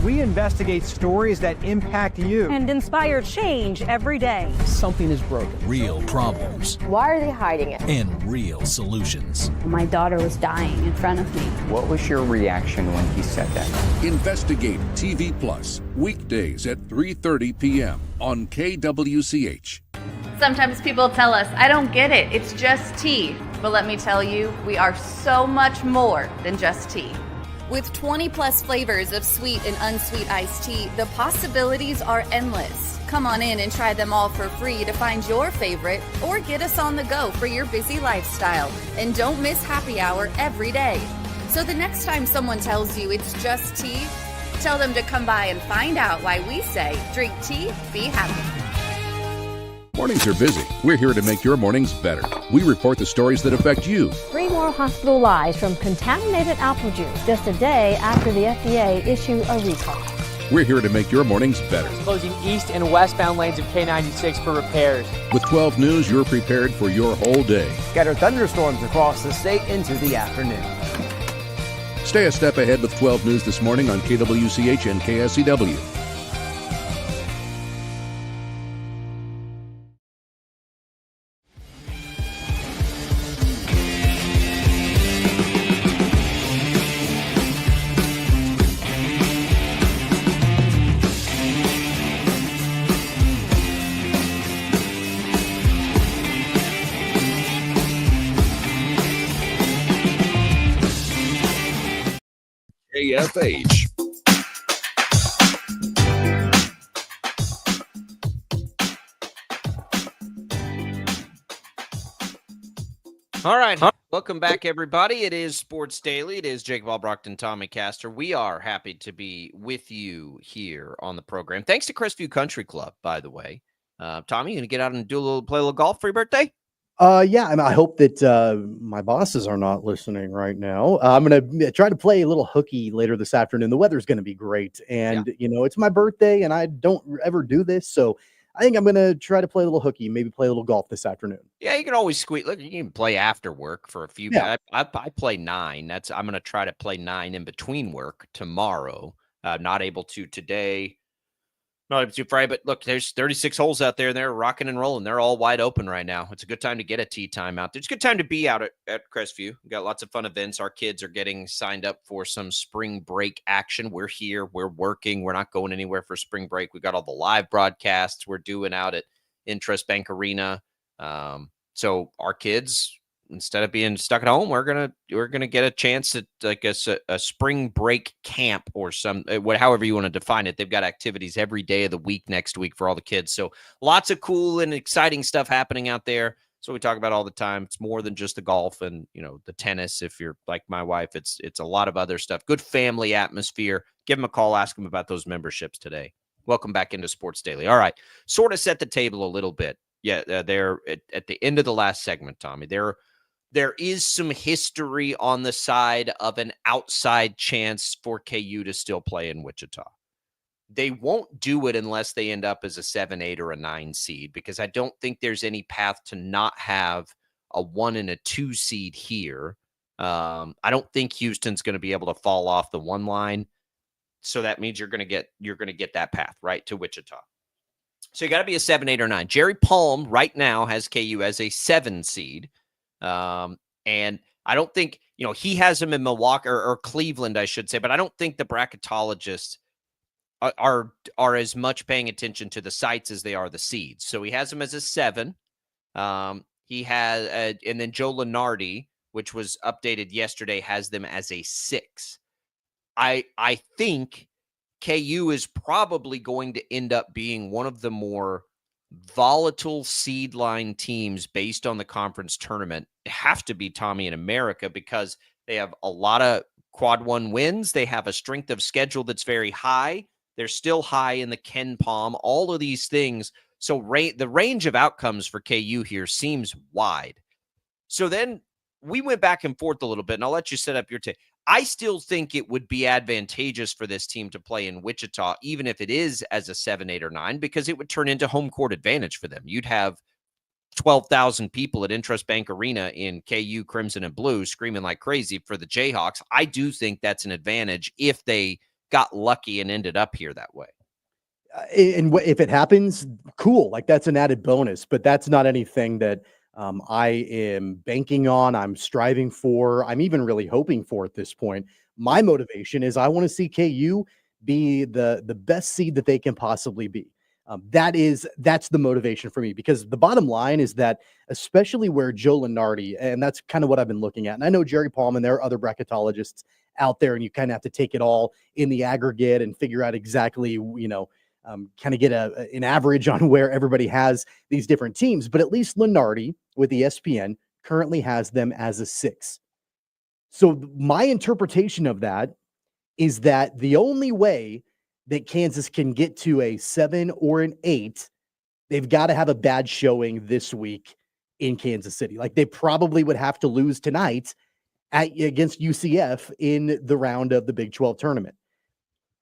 We investigate stories that impact you. And inspire change every day. Something is broken. Real problems. Why are they hiding it? And real solutions. My daughter was dying in front of me. What was your reaction when he said that? Investigate TV Plus, weekdays at 3:30 p.m. on KWCH. Sometimes people tell us, I don't get it, it's just tea. But let me tell you, we are so much more than just tea. With 20 plus flavors of sweet and unsweet iced tea, the possibilities are endless. Come on in and try them all for free to find your favorite or get us on the go for your busy lifestyle. And don't miss happy hour every day. So the next time someone tells you it's just tea, Tell them to come by and find out why we say drink tea, be happy. Mornings are busy. We're here to make your mornings better. We report the stories that affect you. 3 more hospital lies from contaminated apple juice just a day after the FDA issued a recall. We're here to make your mornings better. Closing east and westbound lanes of K96 for repairs. With 12 News, you're prepared for your whole day. Scattered thunderstorms across the state into the afternoon. Stay a step ahead with 12 News this morning on KWCH and KSCW. KFH. All right. Welcome back, everybody. It is Sports Daily. It is Jacob Albrocht and Tommy Castor. We are happy to be with you here on the program. Thanks to Crestview Country Club, by the way. Tommy, you going to get out and play a little golf for your birthday? Yeah, I hope that my bosses are not listening right now. I'm going to try to play a little hooky later this afternoon. The weather's going to be great. And, it's my birthday, and I don't ever do this. So I think I'm going to try to play a little hooky, maybe play a little golf this afternoon. Yeah, you can always squeeze. Look, you can play after work for a few. Yeah. I play 9. I'm going to try to play 9 in between work tomorrow. Not able to today. Not able to Friday, but look, there's 36 holes out there, and they're rocking and rolling. They're all wide open right now. It's a good time to get a tee time out there. It's a good time to be out at Crestview. We've got lots of fun events. Our kids are getting signed up for some spring break action. We're here. We're working. We're not going anywhere for spring break. We've got all the live broadcasts we're doing out at Intrust Bank Arena. So our kids, instead of being stuck at home, we're gonna get a chance at like a spring break camp or however you want to define it. They've got activities every day of the week next week for all the kids. So lots of cool and exciting stuff happening out there. So we talk about all the time. It's more than just the golf and the tennis. If you're like my wife, it's a lot of other stuff. Good family atmosphere. Give them a call. Ask them about those memberships today. Welcome back into Sports Daily. All right, sort of set the table a little bit. Yeah, they're at the end of the last segment, Tommy. There is some history on the side of an outside chance for KU to still play in Wichita. They won't do it unless they end up as a 7, 8, or a 9 seed, because I don't think there's any path to not have a 1 and a 2 seed here. I don't think Houston's going to be able to fall off the 1 line. So that means you're going to get that path right to Wichita. So you got to be a 7, 8, or 9. Jerry Palm right now has KU as a 7 seed. And I don't think, he has them in Milwaukee or Cleveland, I should say, but I don't think the bracketologists are as much paying attention to the sites as they are the seeds. So he has them as a 7. He has, and then Joe Lenardi, which was updated yesterday, has them as a 6. I think KU is probably going to end up being one of the more volatile seed line teams based on the conference tournament. It have to be, Tommy, in America, because they have a lot of quad 1 wins. They have a strength of schedule that's very high. They're still high in the Ken Palm, all of these things. So the range of outcomes for KU here seems wide. So then we went back and forth a little bit, and I'll let you set up your take. I still think it would be advantageous for this team to play in Wichita, even if it is as a 7, 8, or 9, because it would turn into home court advantage for them. You'd have 12,000 people at Intrust Bank Arena in KU Crimson and Blue screaming like crazy for the Jayhawks. I do think that's an advantage if they got lucky and ended up here that way. And if it happens, cool. Like, that's an added bonus, but that's not anything that I am banking on, I'm striving for, I'm even really hoping for at this point. My motivation is I want to see KU be the best seed that they can possibly be. That's the motivation for me, because the bottom line is that, especially where Joe Lenardi, and that's kind of what I've been looking at. And I know Jerry Palm and there are other bracketologists out there, and you kind of have to take it all in the aggregate and figure out exactly, kind of get an average on where everybody has these different teams. But at least Lenardi with ESPN currently has them as a 6. So my interpretation of that is that the only way that Kansas can get to a 7 or an 8, they've got to have a bad showing this week in Kansas City. Like, they probably would have to lose tonight against UCF in the round of the Big 12 tournament.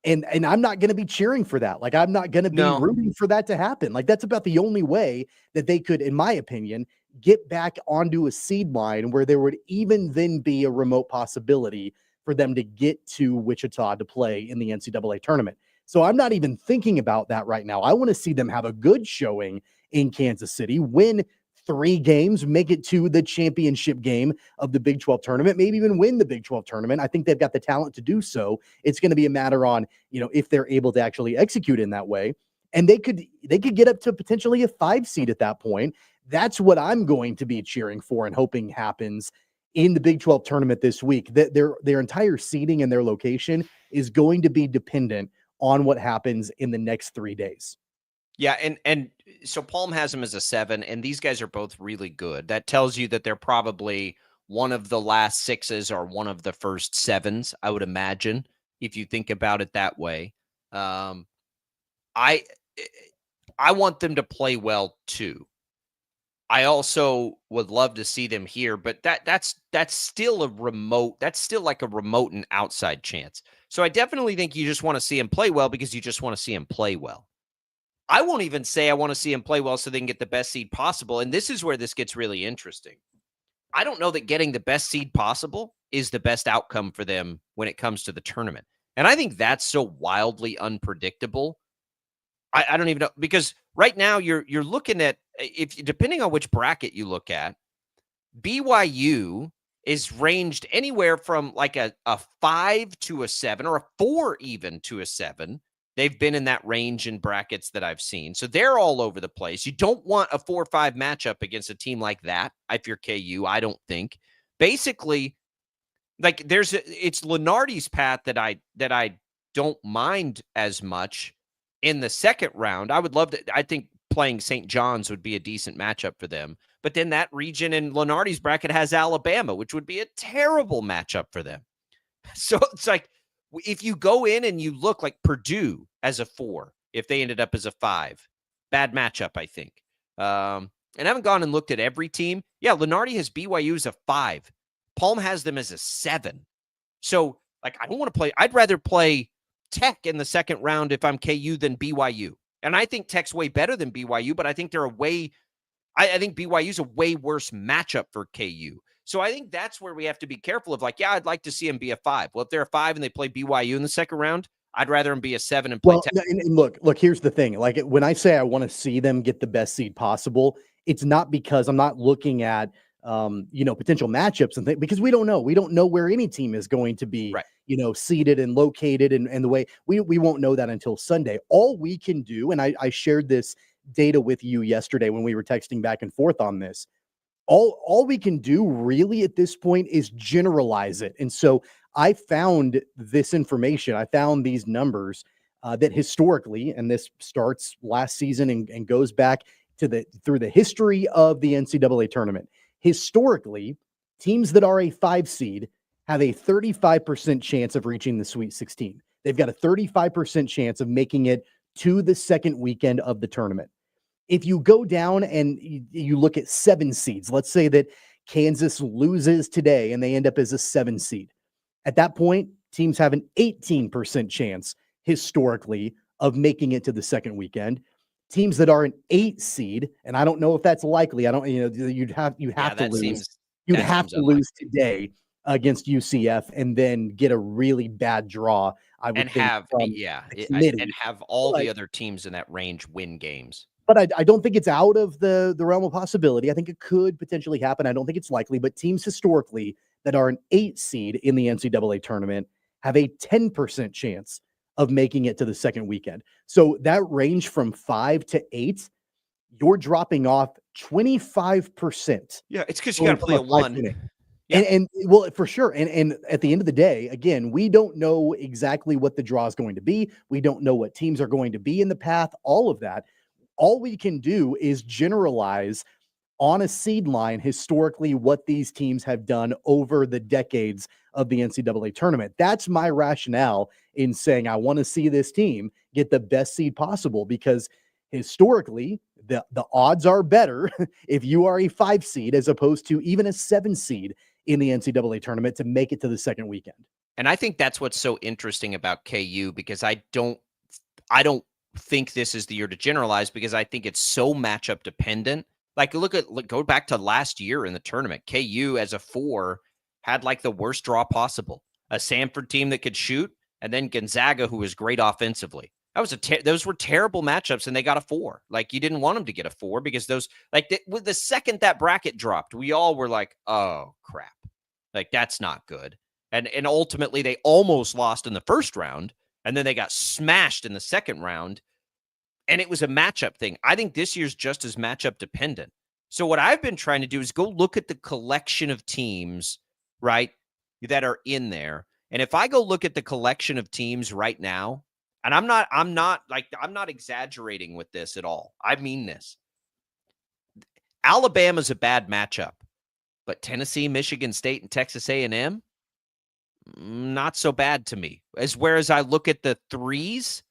And I'm not going to be cheering for that. Like, I'm not going to be rooting for that to happen. Like, that's about the only way that they could, in my opinion, get back onto a seed line where there would even then be a remote possibility for them to get to Wichita to play in the NCAA tournament. So I'm not even thinking about that right now. I want to see them have a good showing in Kansas City, win 3 games, make it to the championship game of the Big 12 tournament, maybe even win the Big 12 tournament. I think they've got the talent to do so. It's going to be a matter on, if they're able to actually execute in that way. And they could get up to potentially a 5 seed at that point. That's what I'm going to be cheering for and hoping happens in the Big 12 tournament this week. That their entire seeding and their location is going to be dependent on what happens in the next 3 days. Yeah, and so Palm has them as a 7, and these guys are both really good. That tells you that they're probably one of the last 6s or one of the first 7s, I would imagine, if you think about it that way. I want them to play well too. I also would love to see them here, but that's still a remote. That's still like a remote and outside chance. So I definitely think you just want to see him play well because you just want to see him play well. I won't even say I want to see him play well so they can get the best seed possible. And this is where this gets really interesting. I don't know that getting the best seed possible is the best outcome for them when it comes to the tournament. And I think that's so wildly unpredictable. I don't even know, because right now you're looking at, depending on which bracket you look at, BYU is ranged anywhere from like a 5 to a 7 or a 4 even to a 7. They've been in that range in brackets that I've seen. So they're all over the place. You don't want a 4-5 matchup against a team like that if you're KU, I don't think. Basically, like it's Lenardi's path that I don't mind as much in the second round. I would love to. I think playing St. John's would be a decent matchup for them. But then that region in Lenardi's bracket has Alabama, which would be a terrible matchup for them. So it's like, if you go in and you look like Purdue as a 4, if they ended up as a 5, bad matchup, I think. And I haven't gone and looked at every team. Yeah, Lenardi has BYU as a 5. Palm has them as a 7. So, like, I don't want to play. I'd rather play Tech in the second round if I'm KU than BYU. And I think Tech's way better than BYU, but I think I think BYU's a way worse matchup for KU. So I think that's where we have to be careful of, like, yeah, I'd like to see them be a 5. Well, if they're a 5 and they play BYU in the second round, I'd rather them be a 7 and play 10. And look, here's the thing. Like, when I say I want to see them get the best seed possible, it's not because I'm not looking at, potential matchups and things, because we don't know. We don't know where any team is going to be, seated and located and the way we won't know that until Sunday. All we can do, and I shared this data with you yesterday when we were texting back and forth on this, all we can do really at this point is generalize it. And so I found this information. I found these numbers that historically, and this starts last season and goes back to through the history of the NCAA tournament. Historically, teams that are a 5 seed have a 35% chance of reaching the Sweet 16. They've got a 35% chance of making it to the second weekend of the tournament. If you go down and you look at 7 seeds, let's say that Kansas loses today and they end up as a 7 seed. At that point, teams have an 18% chance historically of making it to the second weekend. Teams that are an 8 seed, and I don't know if that's likely. You'd have to lose. You'd have to lose today against UCF and then get a really bad draw. I would think and have all the other teams in that range win games. But I don't think it's out of the realm of possibility. I think it could potentially happen. I don't think it's likely, but teams historically that are an 8 seed in the NCAA tournament have a 10% chance of making it to the second weekend. So that range from 5 to 8, you're dropping off 25%. Yeah, it's because you got to play a 1. Yeah. And well, for sure. And at the end of the day, again, we don't know exactly what the draw is going to be. We don't know what teams are going to be in the path, all of that. All we can do is generalize on a seed line, historically, what these teams have done over the decades of the NCAA tournament. That's my rationale in saying I want to see this team get the best seed possible, because historically, the odds are better if you are a 5 seed as opposed to even a 7 seed in the NCAA tournament to make it to the second weekend. And I think that's what's so interesting about KU, because I don't think this is the year to generalize, because I think it's so matchup dependent. Like, go back to last year in the tournament. KU as a 4 had like the worst draw possible. A Samford team that could shoot, and then Gonzaga, who was great offensively. Those were terrible matchups, and they got a 4. Like, you didn't want them to get a 4, because those, like, the second that bracket dropped, we all were like, oh crap, like that's not good. And ultimately they almost lost in the first round, and then they got smashed in the second round. And it was a matchup thing. I think this year's just as matchup dependent. So what I've been trying to do is go look at the collection of teams, right, that are in there. And if I go look at the collection of teams right now, and I'm not exaggerating with this at all. I mean this. Alabama's a bad matchup, but Tennessee, Michigan State, and Texas A&M, not so bad to me. Whereas I look at the 3s,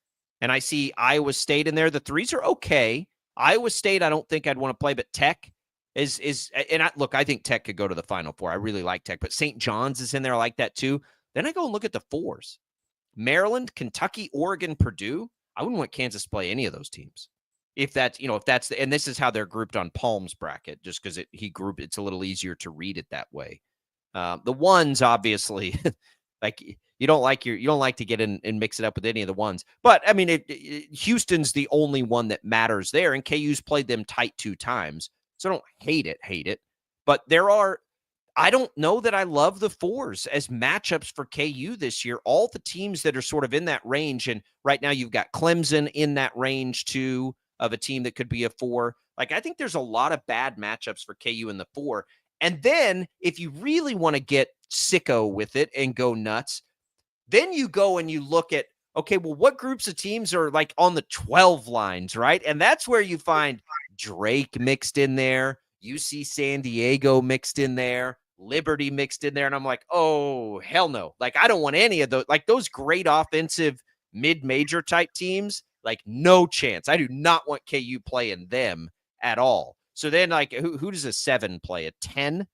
and I see Iowa State in there. The 3s are okay. Iowa State, I don't think I'd want to play, but Tech is I think Tech could go to the Final Four. I really like Tech, but St. John's is in there. I like that too. Then I go and look at the 4s. Maryland, Kentucky, Oregon, Purdue. I wouldn't want Kansas to play any of those teams. And this is how they're grouped on Palm's bracket, just because it's a little easier to read it that way. The 1s, obviously, like you don't like to get in and mix it up with any of the 1s. But I mean, Houston's the only one that matters there, and KU's played them tight 2 times, so I don't hate it. But I don't know that I love the 4s as matchups for KU this year. All the teams that are sort of in that range, and right now you've got Clemson in that range too, of a team that could be a 4. Like, I think there's a lot of bad matchups for KU in the 4. And then if you really want to get sicko with it and go nuts, then you go and you look at, okay, well, what groups of teams are like on the 12 lines, right? And that's where you find Drake mixed in there, UC San Diego mixed in there, Liberty mixed in there. And I'm like, oh, hell no. Like, I don't want any of those, like those great offensive mid-major type teams, like no chance. I do not want KU playing them at all. So then, like, who does a 7 play? A 10?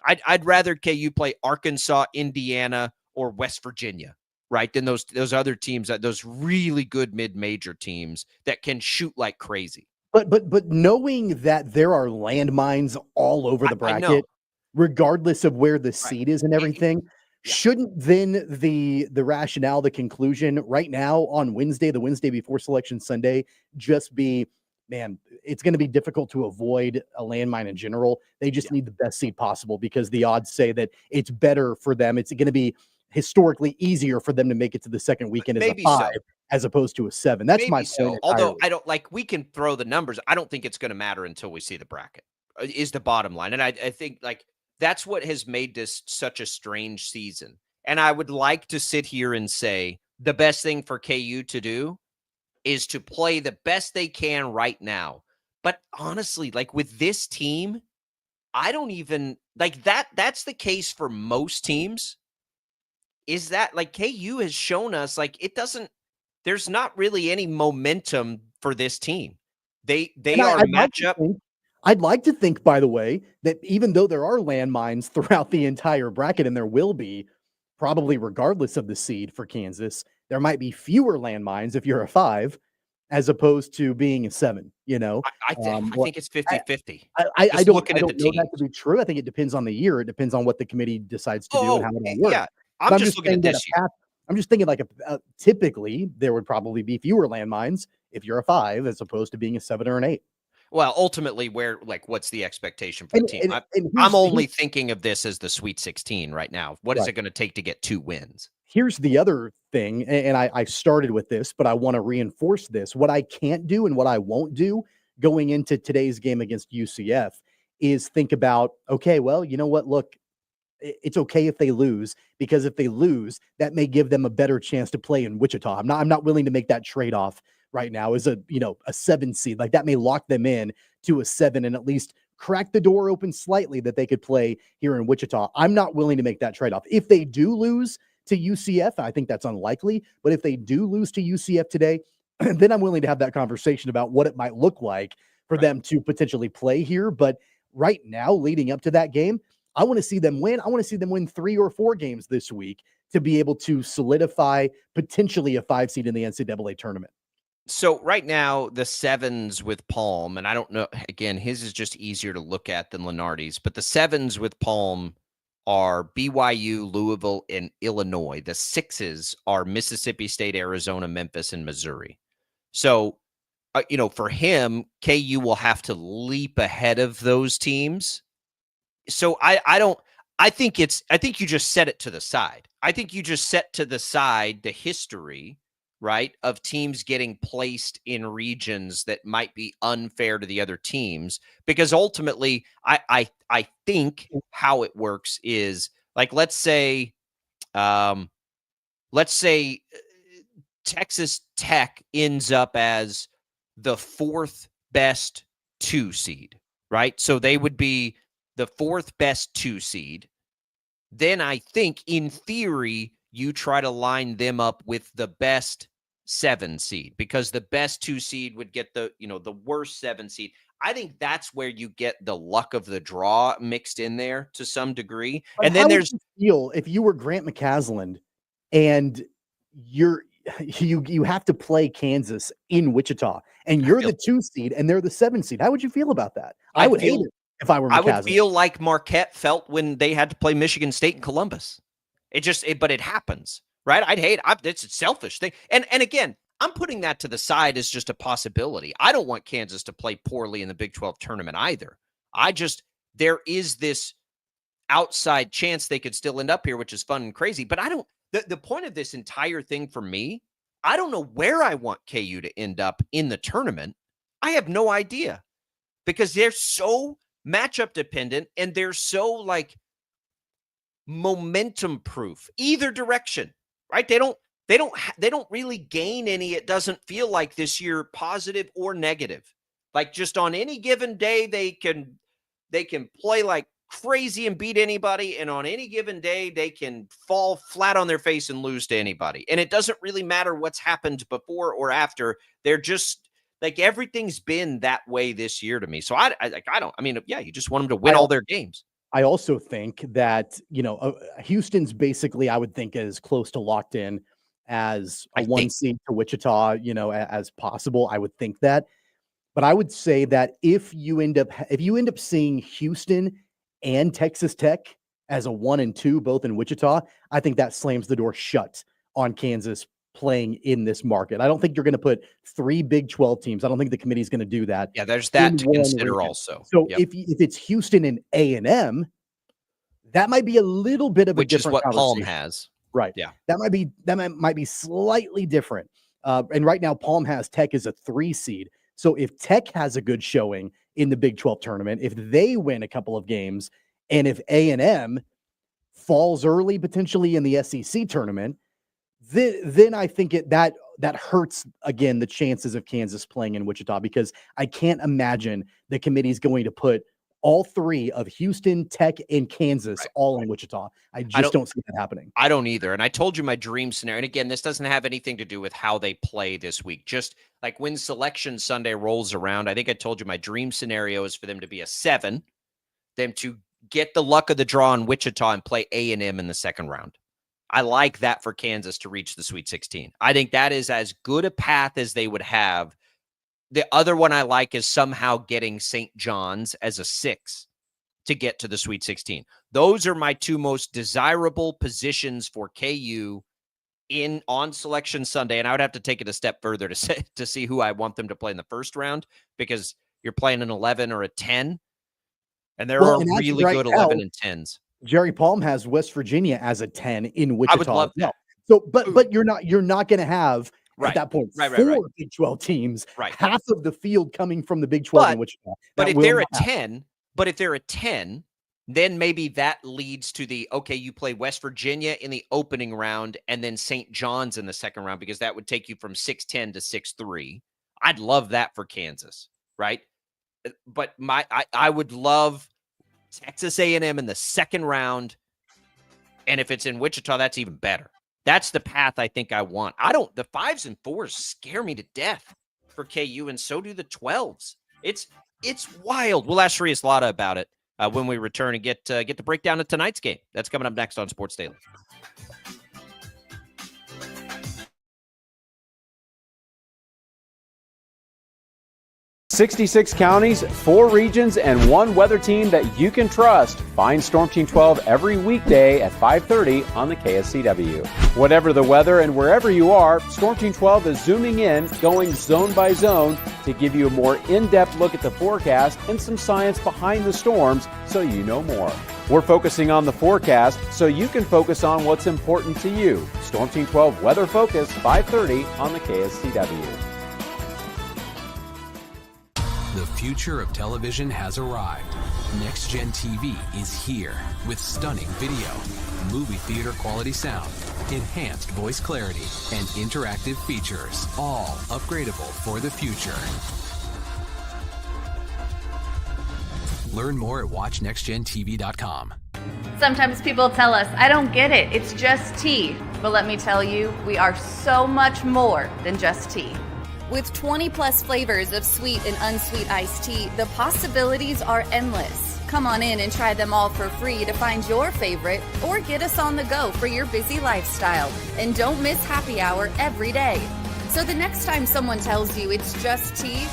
I'd rather KU play Arkansas, Indiana, or West Virginia, right? Than those other teams, those really good mid-major teams that can shoot like crazy. But knowing that there are landmines all over the bracket, regardless of where the seed is and everything, shouldn't then the rationale, the conclusion right now on Wednesday, the Wednesday before Selection Sunday, just be, man, it's going to be difficult to avoid a landmine in general. They just need the best seed possible, because the odds say that it's better for them. It's going to be historically easier for them to make it to the second weekend as a 5 as opposed to a 7. That's my point. Although I don't, like, we can throw the numbers. I don't think it's going to matter until we see the bracket is the bottom line. And I think, like, that's what has made this such a strange season. And I would like to sit here and say the best thing for KU to do is to play the best they can right now. But honestly, like, with this team, I don't even like that. That's the case for most teams. Is that, like, KU has shown us, like, there's not really any momentum for this team. They are matchup. I'd like to think, by the way, that even though there are landmines throughout the entire bracket, and there will be, probably regardless of the seed for Kansas, there might be fewer landmines if you're a 5 as opposed to being a 7, you know? I think it's 50-50. I don't know that to be true. I think it depends on the year. It depends on what the committee decides to do and how it works. Yeah, I'm just looking at this year. I'm just thinking, like, typically there would probably be fewer landmines if you're a 5 as opposed to being a 7 or an 8. Well, ultimately, what's the expectation for the team? I'm only thinking of this as the Sweet 16 right now. What is it going to take to get 2 wins? Here's the other thing, and I started with this, but I want to reinforce this. What I can't do and what I won't do going into today's game against UCF is think about, okay, well, you know what? Look, it's okay if they lose, because if they lose, that may give them a better chance to play in Wichita. I'm not willing to make that trade-off right now as a 7 seed. Like, that may lock them in to a 7 and at least crack the door open slightly that they could play here in Wichita. I'm not willing to make that trade-off. If they do lose to UCF, I think that's unlikely, but if they do lose to UCF today, then I'm willing to have that conversation about what it might look like for them to potentially play here. But right now, leading up to that game, I want to see them win. I want to see them win 3 or 4 games this week to be able to solidify potentially a 5 seed in the NCAA tournament. So right now, the 7s with Palm, and I don't know, again, his is just easier to look at than Lenardi's, but the 7s with Palm are BYU, Louisville, and Illinois. The 6s are Mississippi State, Arizona, Memphis, and Missouri. So, for him, KU will have to leap ahead of those teams. So I think you just set it to the side. I think you just set to the side the history, right, of teams getting placed in regions that might be unfair to the other teams, because ultimately I think how it works is, like, let's say Texas Tech ends up as the 4th best 2 seed, right? So they would be the 4th best 2 seed. Then I think in theory, you try to line them up with the best 7 seed, because the best 2 seed would get the worst 7 seed. I think that's where you get the luck of the draw mixed in there to some degree. But and then there's feel if you were Grant McCasland and you have to play Kansas in Wichita and you're the 2 seed and they're the 7 seed. How would you feel about that? I would hate it if I were McCasland. I would feel like Marquette felt when they had to play Michigan State and Columbus. But it happens, right? I'd hate it. It's a selfish thing. And again, I'm putting that to the side as just a possibility. I don't want Kansas to play poorly in the Big 12 tournament either. There is this outside chance they could still end up here, which is fun and crazy. But the point of this entire thing for me, I don't know where I want KU to end up in the tournament. I have no idea, because they're so matchup dependent and they're so like momentum proof either direction, right? They don't really gain any. It doesn't feel like this year, positive or negative. Like, just on any given day, they can play like crazy and beat anybody, and on any given day they can fall flat on their face and lose to anybody, and it doesn't really matter what's happened before or after. They're just like, everything's been that way this year to me. So you just want them to win all their games. I also think that Houston's basically, I would think, as close to locked in as a 1 seed to Wichita as possible. I would think that, but I would say that if you end up seeing Houston and Texas Tech as a 1 and 2, both in Wichita, I think that slams the door shut on Kansas playing in this market. I don't think you're going to put 3 Big 12 teams. I don't think the committee is going to do that. Yeah, there's that to consider also. So if it's Houston and A&M, that might be a little bit of a different conversation. Which is what Palm conversation. has. Right. Yeah. That might be slightly different. And right now, Palm has Tech as a 3 seed. So if Tech has a good showing in the Big 12 tournament, if they win a couple of games, and if A&M falls early potentially in the SEC tournament, then I think that hurts again the chances of Kansas playing in Wichita, because I can't imagine the committee's going to put all 3 of Houston, Tech, and Kansas all in Wichita. I don't see that happening. I don't either. And I told you my dream scenario. And again, this doesn't have anything to do with how they play this week. Just like when Selection Sunday rolls around, I think I told you my dream scenario is for them to be a 7, them to get the luck of the draw in Wichita and play A&M in the second round. I like that for Kansas to reach the Sweet 16. I think that is as good a path as they would have. The other one I like is somehow getting St. John's as a 6 to get to the Sweet 16. Those are my 2 most desirable positions for KU on Selection Sunday. And I would have to take it a step further to see who I want them to play in the first round, because you're playing an 11 or a 10, and there are really good 11 and 10s. Jerry Palm has West Virginia as a 10 in Wichita. I would love that. So, but you're not going to have at that point 4 Big 12 teams, half of the field coming from the Big 12 in Wichita. But if they're a 10, then maybe that leads to you play West Virginia in the opening round and then St. John's in the second round, because that would take you from 6-10 to 6-3. I'd love that for Kansas, right? but I would love Texas A&M in the second round. And if it's in Wichita, that's even better. That's the path I think I want. The 5s and 4s scare me to death for KU, and so do the 12s. It's wild. We'll ask Shreyas Laddha about it when we return and get the breakdown of tonight's game. That's coming up next on Sports Daily. 66 counties, 4 regions, and 1 weather team that you can trust. Find Storm Team 12 every weekday at 5:30 on the KSCW. Whatever the weather and wherever you are, Storm Team 12 is zooming in, going zone by zone to give you a more in-depth look at the forecast and some science behind the storms so you know more. We're focusing on the forecast so you can focus on what's important to you. Storm Team 12 Weather Focus, 5:30 on the KSCW. The future of television has arrived. Next Gen TV is here with stunning video, movie theater quality sound, enhanced voice clarity, and interactive features, all upgradable for the future. Learn more at watchnextgentv.com. Sometimes people tell us, I don't get it, it's just tea. But let me tell you, we are so much more than just tea. With 20 plus flavors of sweet and unsweet iced tea, the possibilities are endless. Come on in and try them all for free to find your favorite, or get us on the go for your busy lifestyle. And don't miss happy hour every day. So the next time someone tells you it's just tea,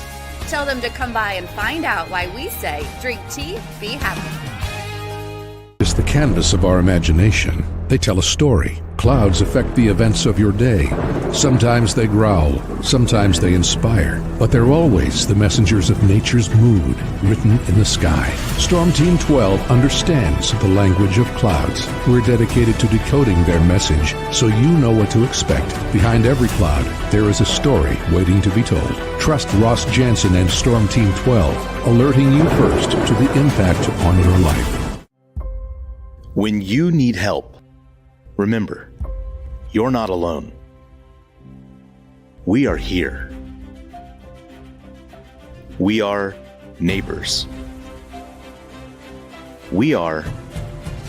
tell them to come by and find out why we say, drink tea, be happy. It's the canvas of our imagination. They tell a story. Clouds affect the events of your day. Sometimes they growl, sometimes they inspire, but they're always the messengers of nature's mood written in the sky. Storm Team 12 understands the language of clouds. We're dedicated to decoding their message so you know what to expect. Behind every cloud, there is a story waiting to be told. Trust Ross Jansen and Storm Team 12, alerting you first to the impact on your life. When you need help, remember, you're not alone. We are here. We are neighbors. We are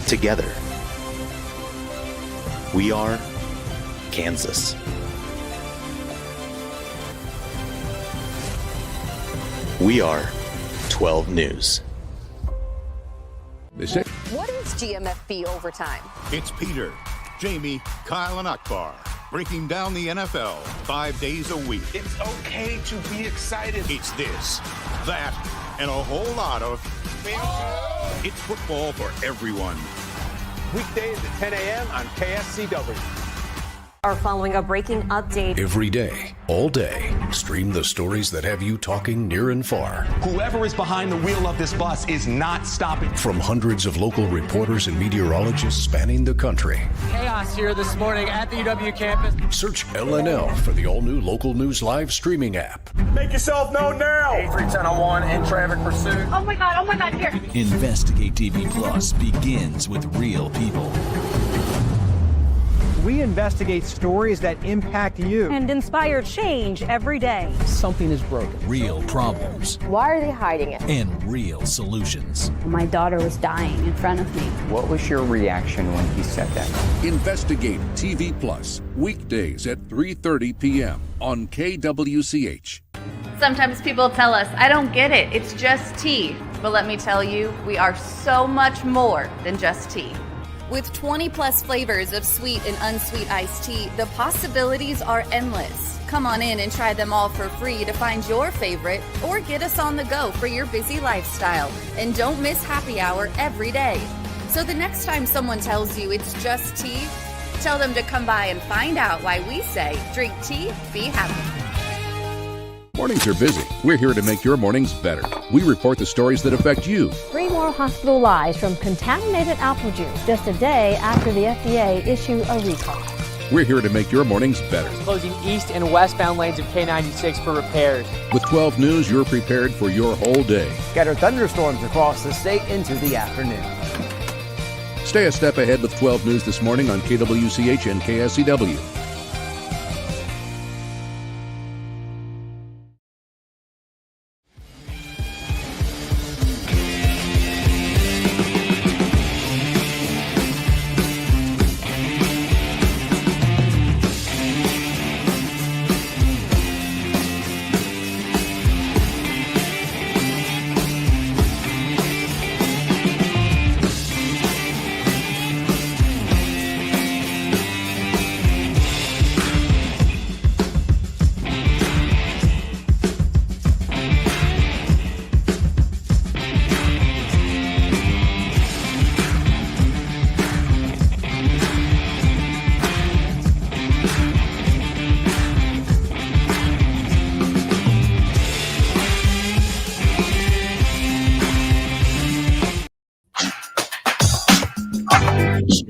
together. We are Kansas. We are 12 News. What is GMFB overtime? It's Peter, Jamie, Kyle, and Akbar breaking down the NFL 5 days a week. It's okay to be excited. It's this, that, and a whole lot of It's football for everyone. Weekdays at 10 a.m. on KSCW. Are following a breaking update. Every day, all day, stream the stories that have you talking near and far. Whoever is behind the wheel of this bus is not stopping. From hundreds of local reporters and meteorologists spanning the country. Chaos here this morning at the UW campus. Search LNL for the all-new Local News Live streaming app. Make yourself known now. 831001 in traffic pursuit. Oh my God, here. Investigate TV Plus begins with real people. We investigate stories that impact you and inspire change every day. Something is broken. Real problems. Why are they hiding it? And real solutions. My daughter was dying in front of me. What was your reaction when he said that? Investigate TV Plus, weekdays at 3:30 p.m. on KWCH. Sometimes people tell us, I don't get it, it's just tea. But let me tell you, we are so much more than just tea. With 20 plus flavors of sweet and unsweet iced tea, the possibilities are endless. Come on in and try them all for free to find your favorite, or get us on the go for your busy lifestyle. And don't miss happy hour every day. So the next time someone tells you it's just tea, tell them to come by and find out why we say, drink tea, be happy. Mornings are busy. We're here to make your mornings better. We report the stories that affect you. 3 more hospital lies from contaminated apple juice just a day after the FDA issue a recall. We're here to make your mornings better. Closing east and westbound lanes of K96 for repairs. With 12 News, you're prepared for your whole day. Scattered thunderstorms across the state into the afternoon. Stay a step ahead with 12 News this morning on KWCH and KSCW.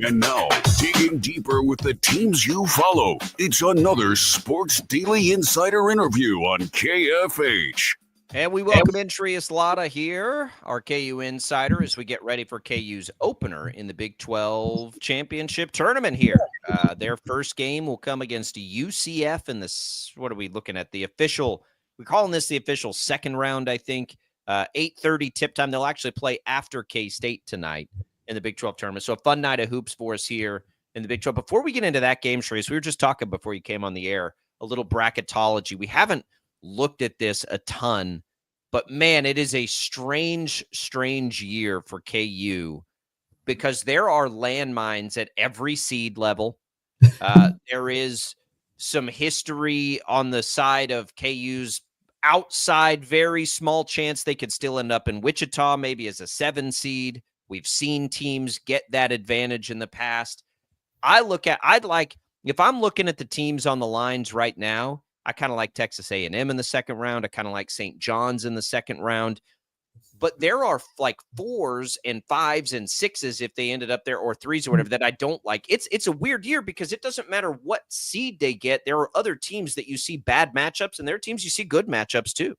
And now, digging deeper with the teams you follow, it's another Sports Daily Insider interview on KFH. And we welcome in Shreyas Laddha here, our KU insider, as we get ready for KU's opener in the Big 12 championship tournament here. Their first game will come against UCF in this, what are we looking at? The official, we're calling this the official second round, I think. 8:30 tip time. They'll actually play after KState tonight in the Big 12 tournament. So a fun night of hoops for us here in the Big 12. Before we get into that game, Shreyas, we were just talking before you came on the air, a little bracketology. We haven't looked at this a ton, but man, it is a strange year for KU because there are landmines at every seed level. There is some history on the side of KU's outside, very small chance they could still end up in Wichita, maybe as a 7 seed. We've seen teams get that advantage in the past. If I'm looking at the teams on the lines right now, I kind of like Texas A&M in the second round. I kind of like St. John's in the second round. But there are like 4s and 5s and 6s if they ended up there, or 3s or whatever, that I don't like. It's a weird year because it doesn't matter what seed they get. There are other teams that you see bad matchups, and there are teams you see good matchups too.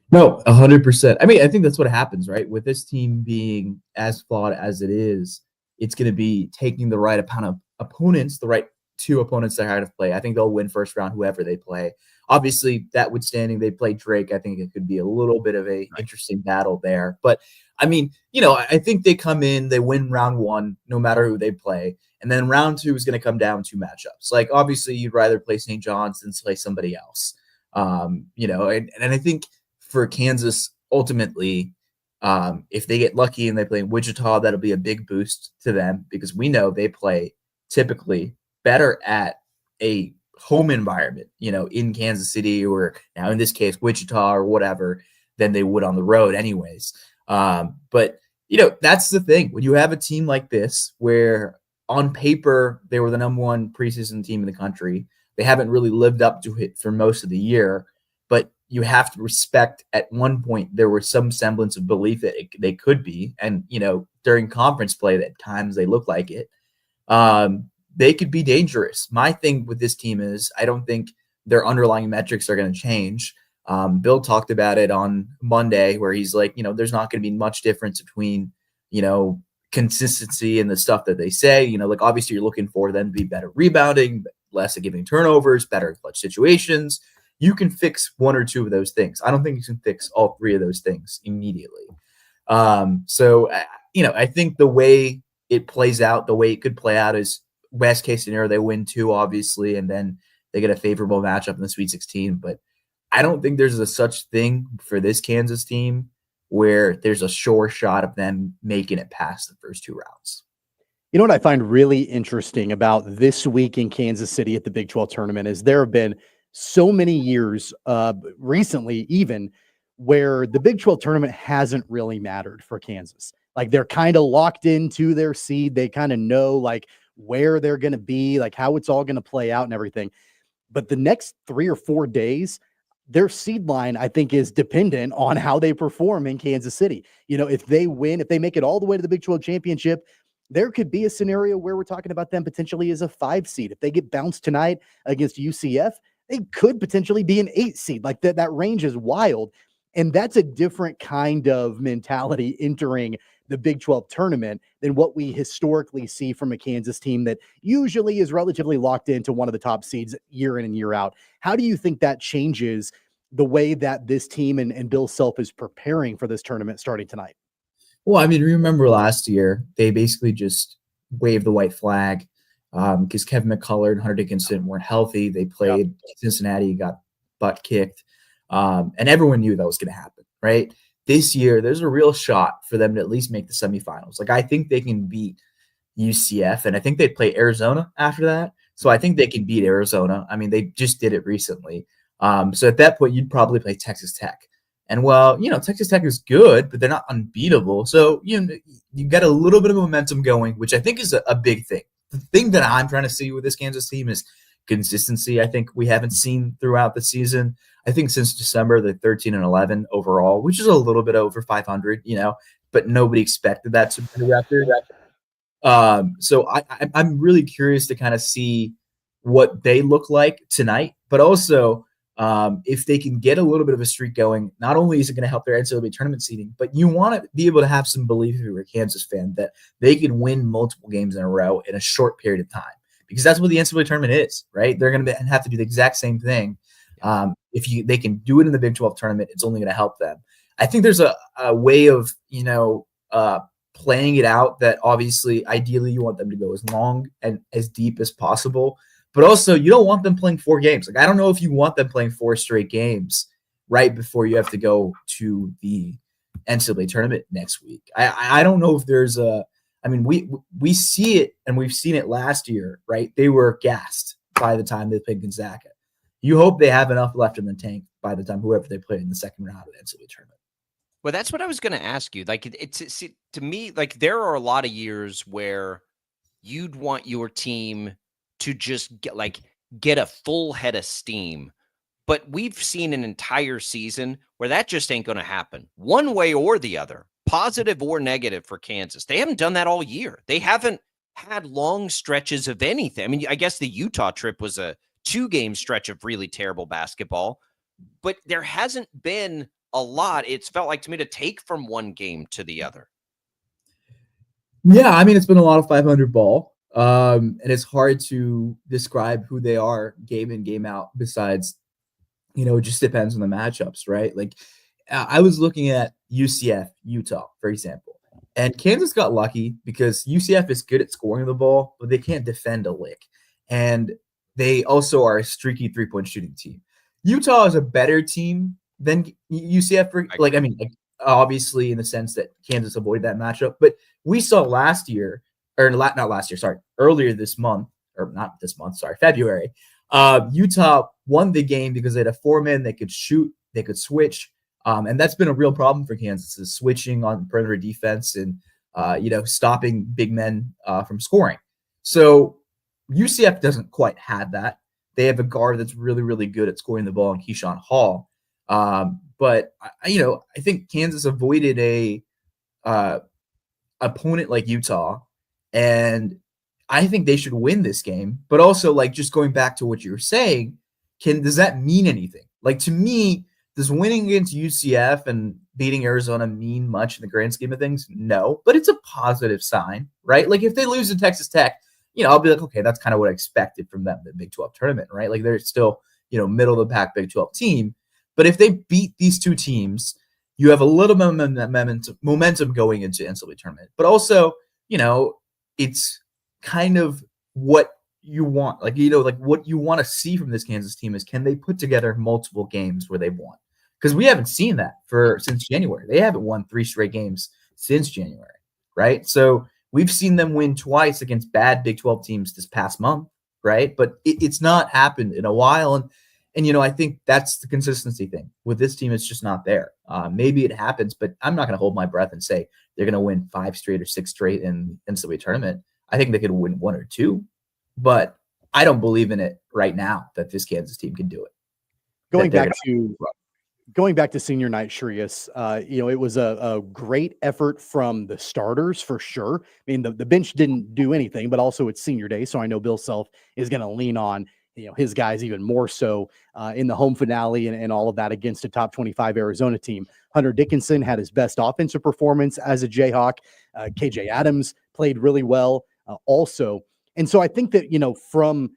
No, 100%. I mean, I think that's what happens, right? With this team being as flawed as it is, it's going to be taking the right amount of opponents, the right 2 opponents they're going to play. I think they'll win first round, whoever they play. Obviously, that withstanding, they play Drake. I think it could be a little bit of a interesting battle there. But, I mean, I think they come in, they win round 1, no matter who they play. And then round 2 is going to come down to matchups. Like, obviously, you'd rather play St. John's than play somebody else. And I think for Kansas, ultimately, if they get lucky and they play Wichita, that'll be a big boost to them because we know they play typically better at a home environment, in Kansas City or now in this case, Wichita or whatever, than they would on the road anyways. But that's the thing. When you have a team like this, where on paper, they were the number 1 preseason team in the country, they haven't really lived up to it for most of the year, but you have to respect at one point, there was some semblance of belief that they could be. And, during conference play, at times they look like it. They could be dangerous. My thing with this team is I don't think their underlying metrics are going to change. Bill talked about it on Monday where he's like, there's not going to be much difference between, consistency and the stuff that they say. Like obviously you're looking for them to be better rebounding, less at giving turnovers, better in clutch situations. You can fix 1 or 2 of those things. I don't think you can fix all 3 of those things immediately. So I think the way it plays out, the way it could play out is best case scenario, they win 2, obviously, and then they get a favorable matchup in the Sweet 16. But I don't think there's a such thing for this Kansas team where there's a sure shot of them making it past the first 2 rounds. You know what I find really interesting about this week in Kansas City at the Big 12 tournament is there have been so many years recently even where the Big 12 tournament hasn't really mattered for Kansas. Like they're kind of locked into their seed. They kind of know like where they're going to be, like how it's all going to play out and everything. But the next 3 or 4 days, their seed line, I think, is dependent on how they perform in Kansas City. If they win, if they make it all the way to the Big 12 championship, there could be a scenario where we're talking about them potentially as a 5 seed. If they get bounced tonight against UCF, they could potentially be an 8 seed. Like that range is wild. And that's a different kind of mentality entering the Big 12 tournament than what we historically see from a Kansas team that usually is relatively locked into one of the top seeds year in and year out. How do you think that changes the way that this team and Bill Self is preparing for this tournament starting tonight? Well, I mean, remember last year, they basically just waved the white flag because Kevin McCullough and Hunter Dickinson weren't healthy. They played Cincinnati, got butt kicked, and everyone knew that was going to happen, right? This year, there's a real shot for them to at least make the semifinals. Like, I think they can beat UCF, and I think they play Arizona after that. So I think they can beat Arizona. I mean, they just did it recently. So at that point, you'd probably play Texas Tech. And, well, Texas Tech is good, but they're not unbeatable. So, you got a little bit of momentum going, which I think is a big thing. The thing that I'm trying to see with this Kansas team is consistency. I think we haven't seen throughout the season. I think since December, they're 13-11 overall, which is a little bit over 500, but nobody expected that to be the record. So I'm really curious to kind of see what they look like tonight, but also if they can get a little bit of a streak going. Not only is it going to help their NCAA tournament seeding, but you want to be able to have some belief if you're a Kansas fan that they can win multiple games in a row in a short period of time, because that's what the NCAA tournament is, right? They're going to have to do the exact same thing. If they can do it in the Big 12 tournament, it's only going to help them. I think there's a way of, playing it out that obviously, ideally, you want them to go as long and as deep as possible. But also, you don't want them playing 4 games. Like, I don't know if you want them playing 4 straight games right before you have to go to the NCAA tournament next week. I don't know if there's we see it, and we've seen it last year, right? They were gassed by the time they played Gonzaga. You hope they have enough left in the tank by the time whoever they play in the second round of the NCAA tournament. Well, that's what I was going to ask you. Like, to me, like, there are a lot of years where you'd want your team to just get a full head of steam. But we've seen an entire season where that just ain't going to happen one way or the other, positive or negative for Kansas. They haven't done that all year. They haven't had long stretches of anything. I mean, I guess the Utah trip was a 2-game stretch of really terrible basketball, but there hasn't been a lot. It's felt like to me to take from one game to the other. Yeah, I mean, it's been a lot of 500 ball. And it's hard to describe who they are game in, game out, besides, it just depends on the matchups, right? Like, I was looking at UCF, Utah, for example, and Kansas got lucky because UCF is good at scoring the ball, but they can't defend a lick. And they also are a streaky 3-point shooting team. Utah is a better team than UCF. Obviously, in the sense that Kansas avoided that matchup. But we saw earlier this month, or not this month, February, Utah won the game because they had a 4-man, they could shoot, they could switch. And that's been a real problem for Kansas, is switching on perimeter defense and, stopping big men from scoring. So UCF doesn't quite have that. They have a guard that's really, really good at scoring the ball in Keyshawn Hall. But I think Kansas avoided a opponent like Utah, and I think they should win this game. But also, like, just going back to what you were saying, does that mean anything? Like, to me, does winning against UCF and beating Arizona mean much in the grand scheme of things? No, but it's a positive sign, right? Like, if they lose to Texas Tech, I'll be like, okay, that's kind of what I expected from them, the Big 12 tournament, right? Like, they're still, middle of the pack Big 12 team. But if they beat these two teams, you have a little momentum going into NCAA tournament. But also, it's kind of what you want. Like, what you want to see from this Kansas team is, can they put together multiple games where they've won? Because we haven't seen that since January. They haven't won 3 straight games since January, right? So we've seen them win twice against bad Big 12 teams this past month, right? But it's not happened in a while. And I think that's the consistency thing. With this team, it's just not there. Maybe it happens, but I'm not going to hold my breath and say they're going to win 5 straight or 6 straight in the NCAA tournament. I think they could win 1 or 2, but I don't believe in it right now that this Kansas team can do it. Going back to senior night, Shreyas, it was a great effort from the starters for sure. I mean, the bench didn't do anything, but also it's senior day, so I know Bill Self is going to lean on his guys even more so in the home finale and all of that against a top 25 Arizona team. Hunter Dickinson had his best offensive performance as a Jayhawk. KJ Adams played really well also. And so I think that, from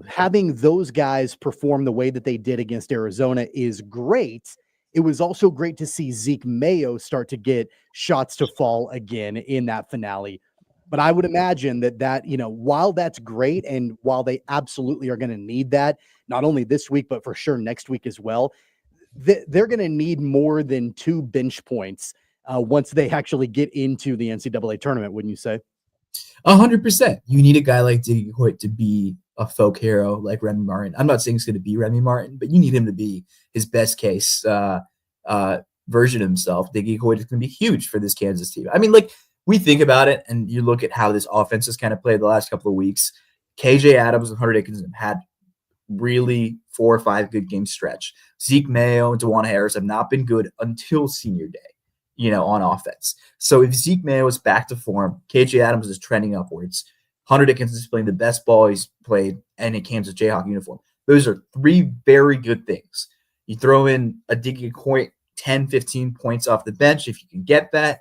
having those guys perform the way that they did against Arizona is great. It was also great to see Zeke Mayo start to get shots to fall again in that finale. But I would imagine that, while that's great, and while they absolutely are going to need that, not only this week, but for sure next week as well, they're going to need more than 2 bench points once they actually get into the NCAA tournament, wouldn't you say? 100%. You need a guy like Diggy Hoyt to be a folk hero like Remy Martin. I'm not saying it's going to be Remy Martin, but you need him to be his best case version of himself. Diggy Hoyt is going to be huge for this Kansas team. I mean, like, we think about it, and you look at how this offense has kind of played the last couple of weeks. KJ Adams and Hunter Dickinson had really 4 or 5 good game stretch. Zeke Mayo and DeJuan Harris have not been good until senior day. on offense. So if Zeke Mayo is back to form, KJ Adams is trending upwards, Hunter Dickinson is playing the best ball he's played in a Kansas Jayhawk uniform. Those are three very good things. You throw in a Diggy Coit 10, 15 points off the bench if you can get that.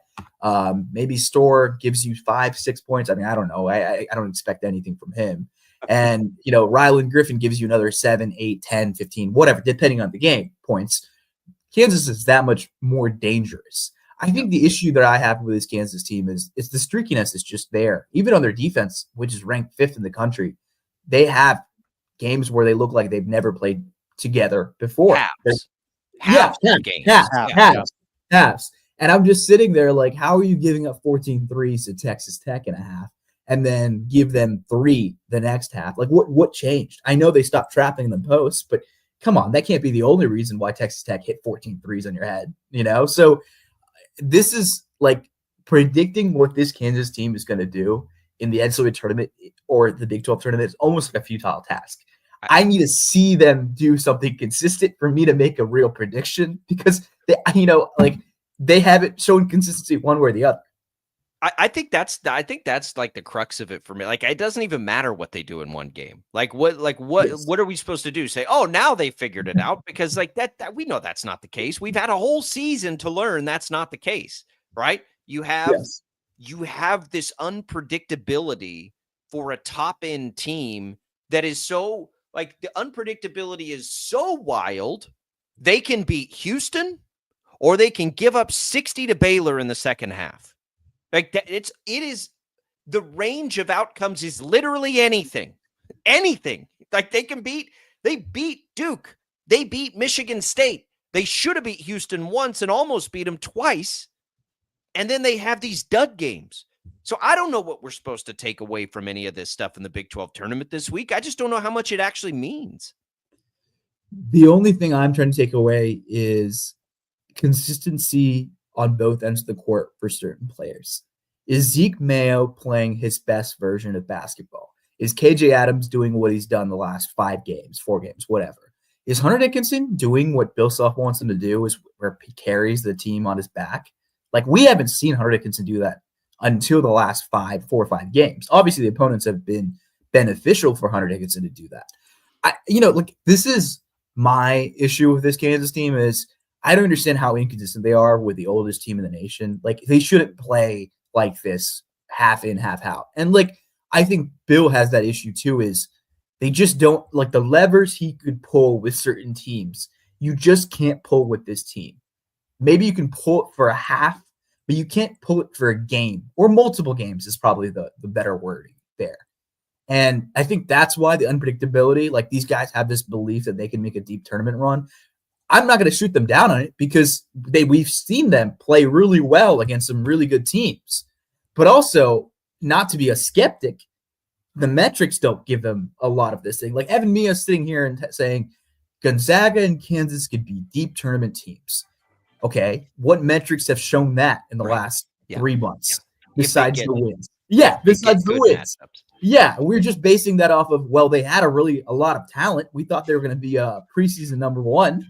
Maybe Storr gives you 5-6 points. I mean, I don't know. I don't expect anything from him. And, Ryland Griffin gives you another 7, 8, 10, 15, whatever, depending on the game points. Kansas is that much more dangerous. I think the issue that I have with this Kansas team is the streakiness is just there. Even on their defense, which is ranked 5th in the country, they have games where they look like they've never played together before. Halves. And I'm just sitting there like, how are you giving up 14 threes to Texas Tech in a half and then give them 3 the next half? Like, what changed? I know they stopped trapping the post, but come on, that can't be the only reason why Texas Tech hit 14 threes on your head, So this is like predicting what this Kansas team is going to do in the NCAA tournament or the Big 12 tournament is almost like a futile task. I need to see them do something consistent for me to make a real prediction because they haven't shown consistency one way or the other. I think that's like the crux of it for me. Like, it doesn't even matter what they do in one game. What are we supposed to do? Say, oh, now they figured it out? Because like that we know that's not the case. We've had a whole season to learn that's not the case, right? You have this unpredictability for a top end team that is so like the unpredictability is so wild. They can beat Houston or they can give up 60 to Baylor in the second half. Like that, it is the range of outcomes is literally anything. Like they beat Duke. They beat Michigan State. They should have beat Houston once and almost beat them twice. And then they have these dud games. So I don't know what we're supposed to take away from any of this stuff in the Big 12 tournament this week. I just don't know how much it actually means. The only thing I'm trying to take away is consistency on both ends of the court for certain players. Is Zeke Mayo playing his best version of basketball? Is KJ Adams doing what he's done the last 4 games, whatever? Is Hunter Dickinson doing what Bill Self wants him to do, is where he carries the team on his back? Like, we haven't seen Hunter Dickinson do that until the last 4 or 5 games. Obviously, the opponents have been beneficial for Hunter Dickinson to do that. This is my issue with this Kansas team is I don't understand how inconsistent they are with the oldest team in the nation. Like, they shouldn't play like this, half in, half out. And I think Bill has that issue too, is they just don't like the levers he could pull with certain teams. You just can't pull with this team. Maybe you can pull it for a half, but you can't pull it for a game or multiple games is probably the better wording there. And I think that's why the unpredictability, like these guys have this belief that they can make a deep tournament run. I'm not going to shoot them down on it because we've seen them play really well against some really good teams, but also not to be a skeptic. The metrics don't give them a lot of this thing. Like Evan Mia sitting here and saying Gonzaga and Kansas could be deep tournament teams. Okay. What metrics have shown that in the last 3 months besides the wins? Besides the wins. Yeah, we're just basing that off of, well, they had a lot of talent. We thought they were going to be a preseason number 1.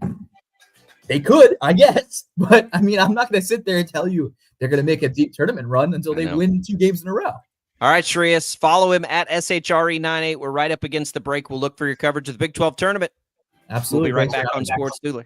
They could, I guess. But, I mean, I'm not going to sit there and tell you they're going to make a deep tournament run until they win 2 games in a row. All right, Shreyas, follow him at SHRE98. We're right up against the break. We'll look for your coverage of the Big 12 tournament. Absolutely. We'll be right back on Sports Dooley.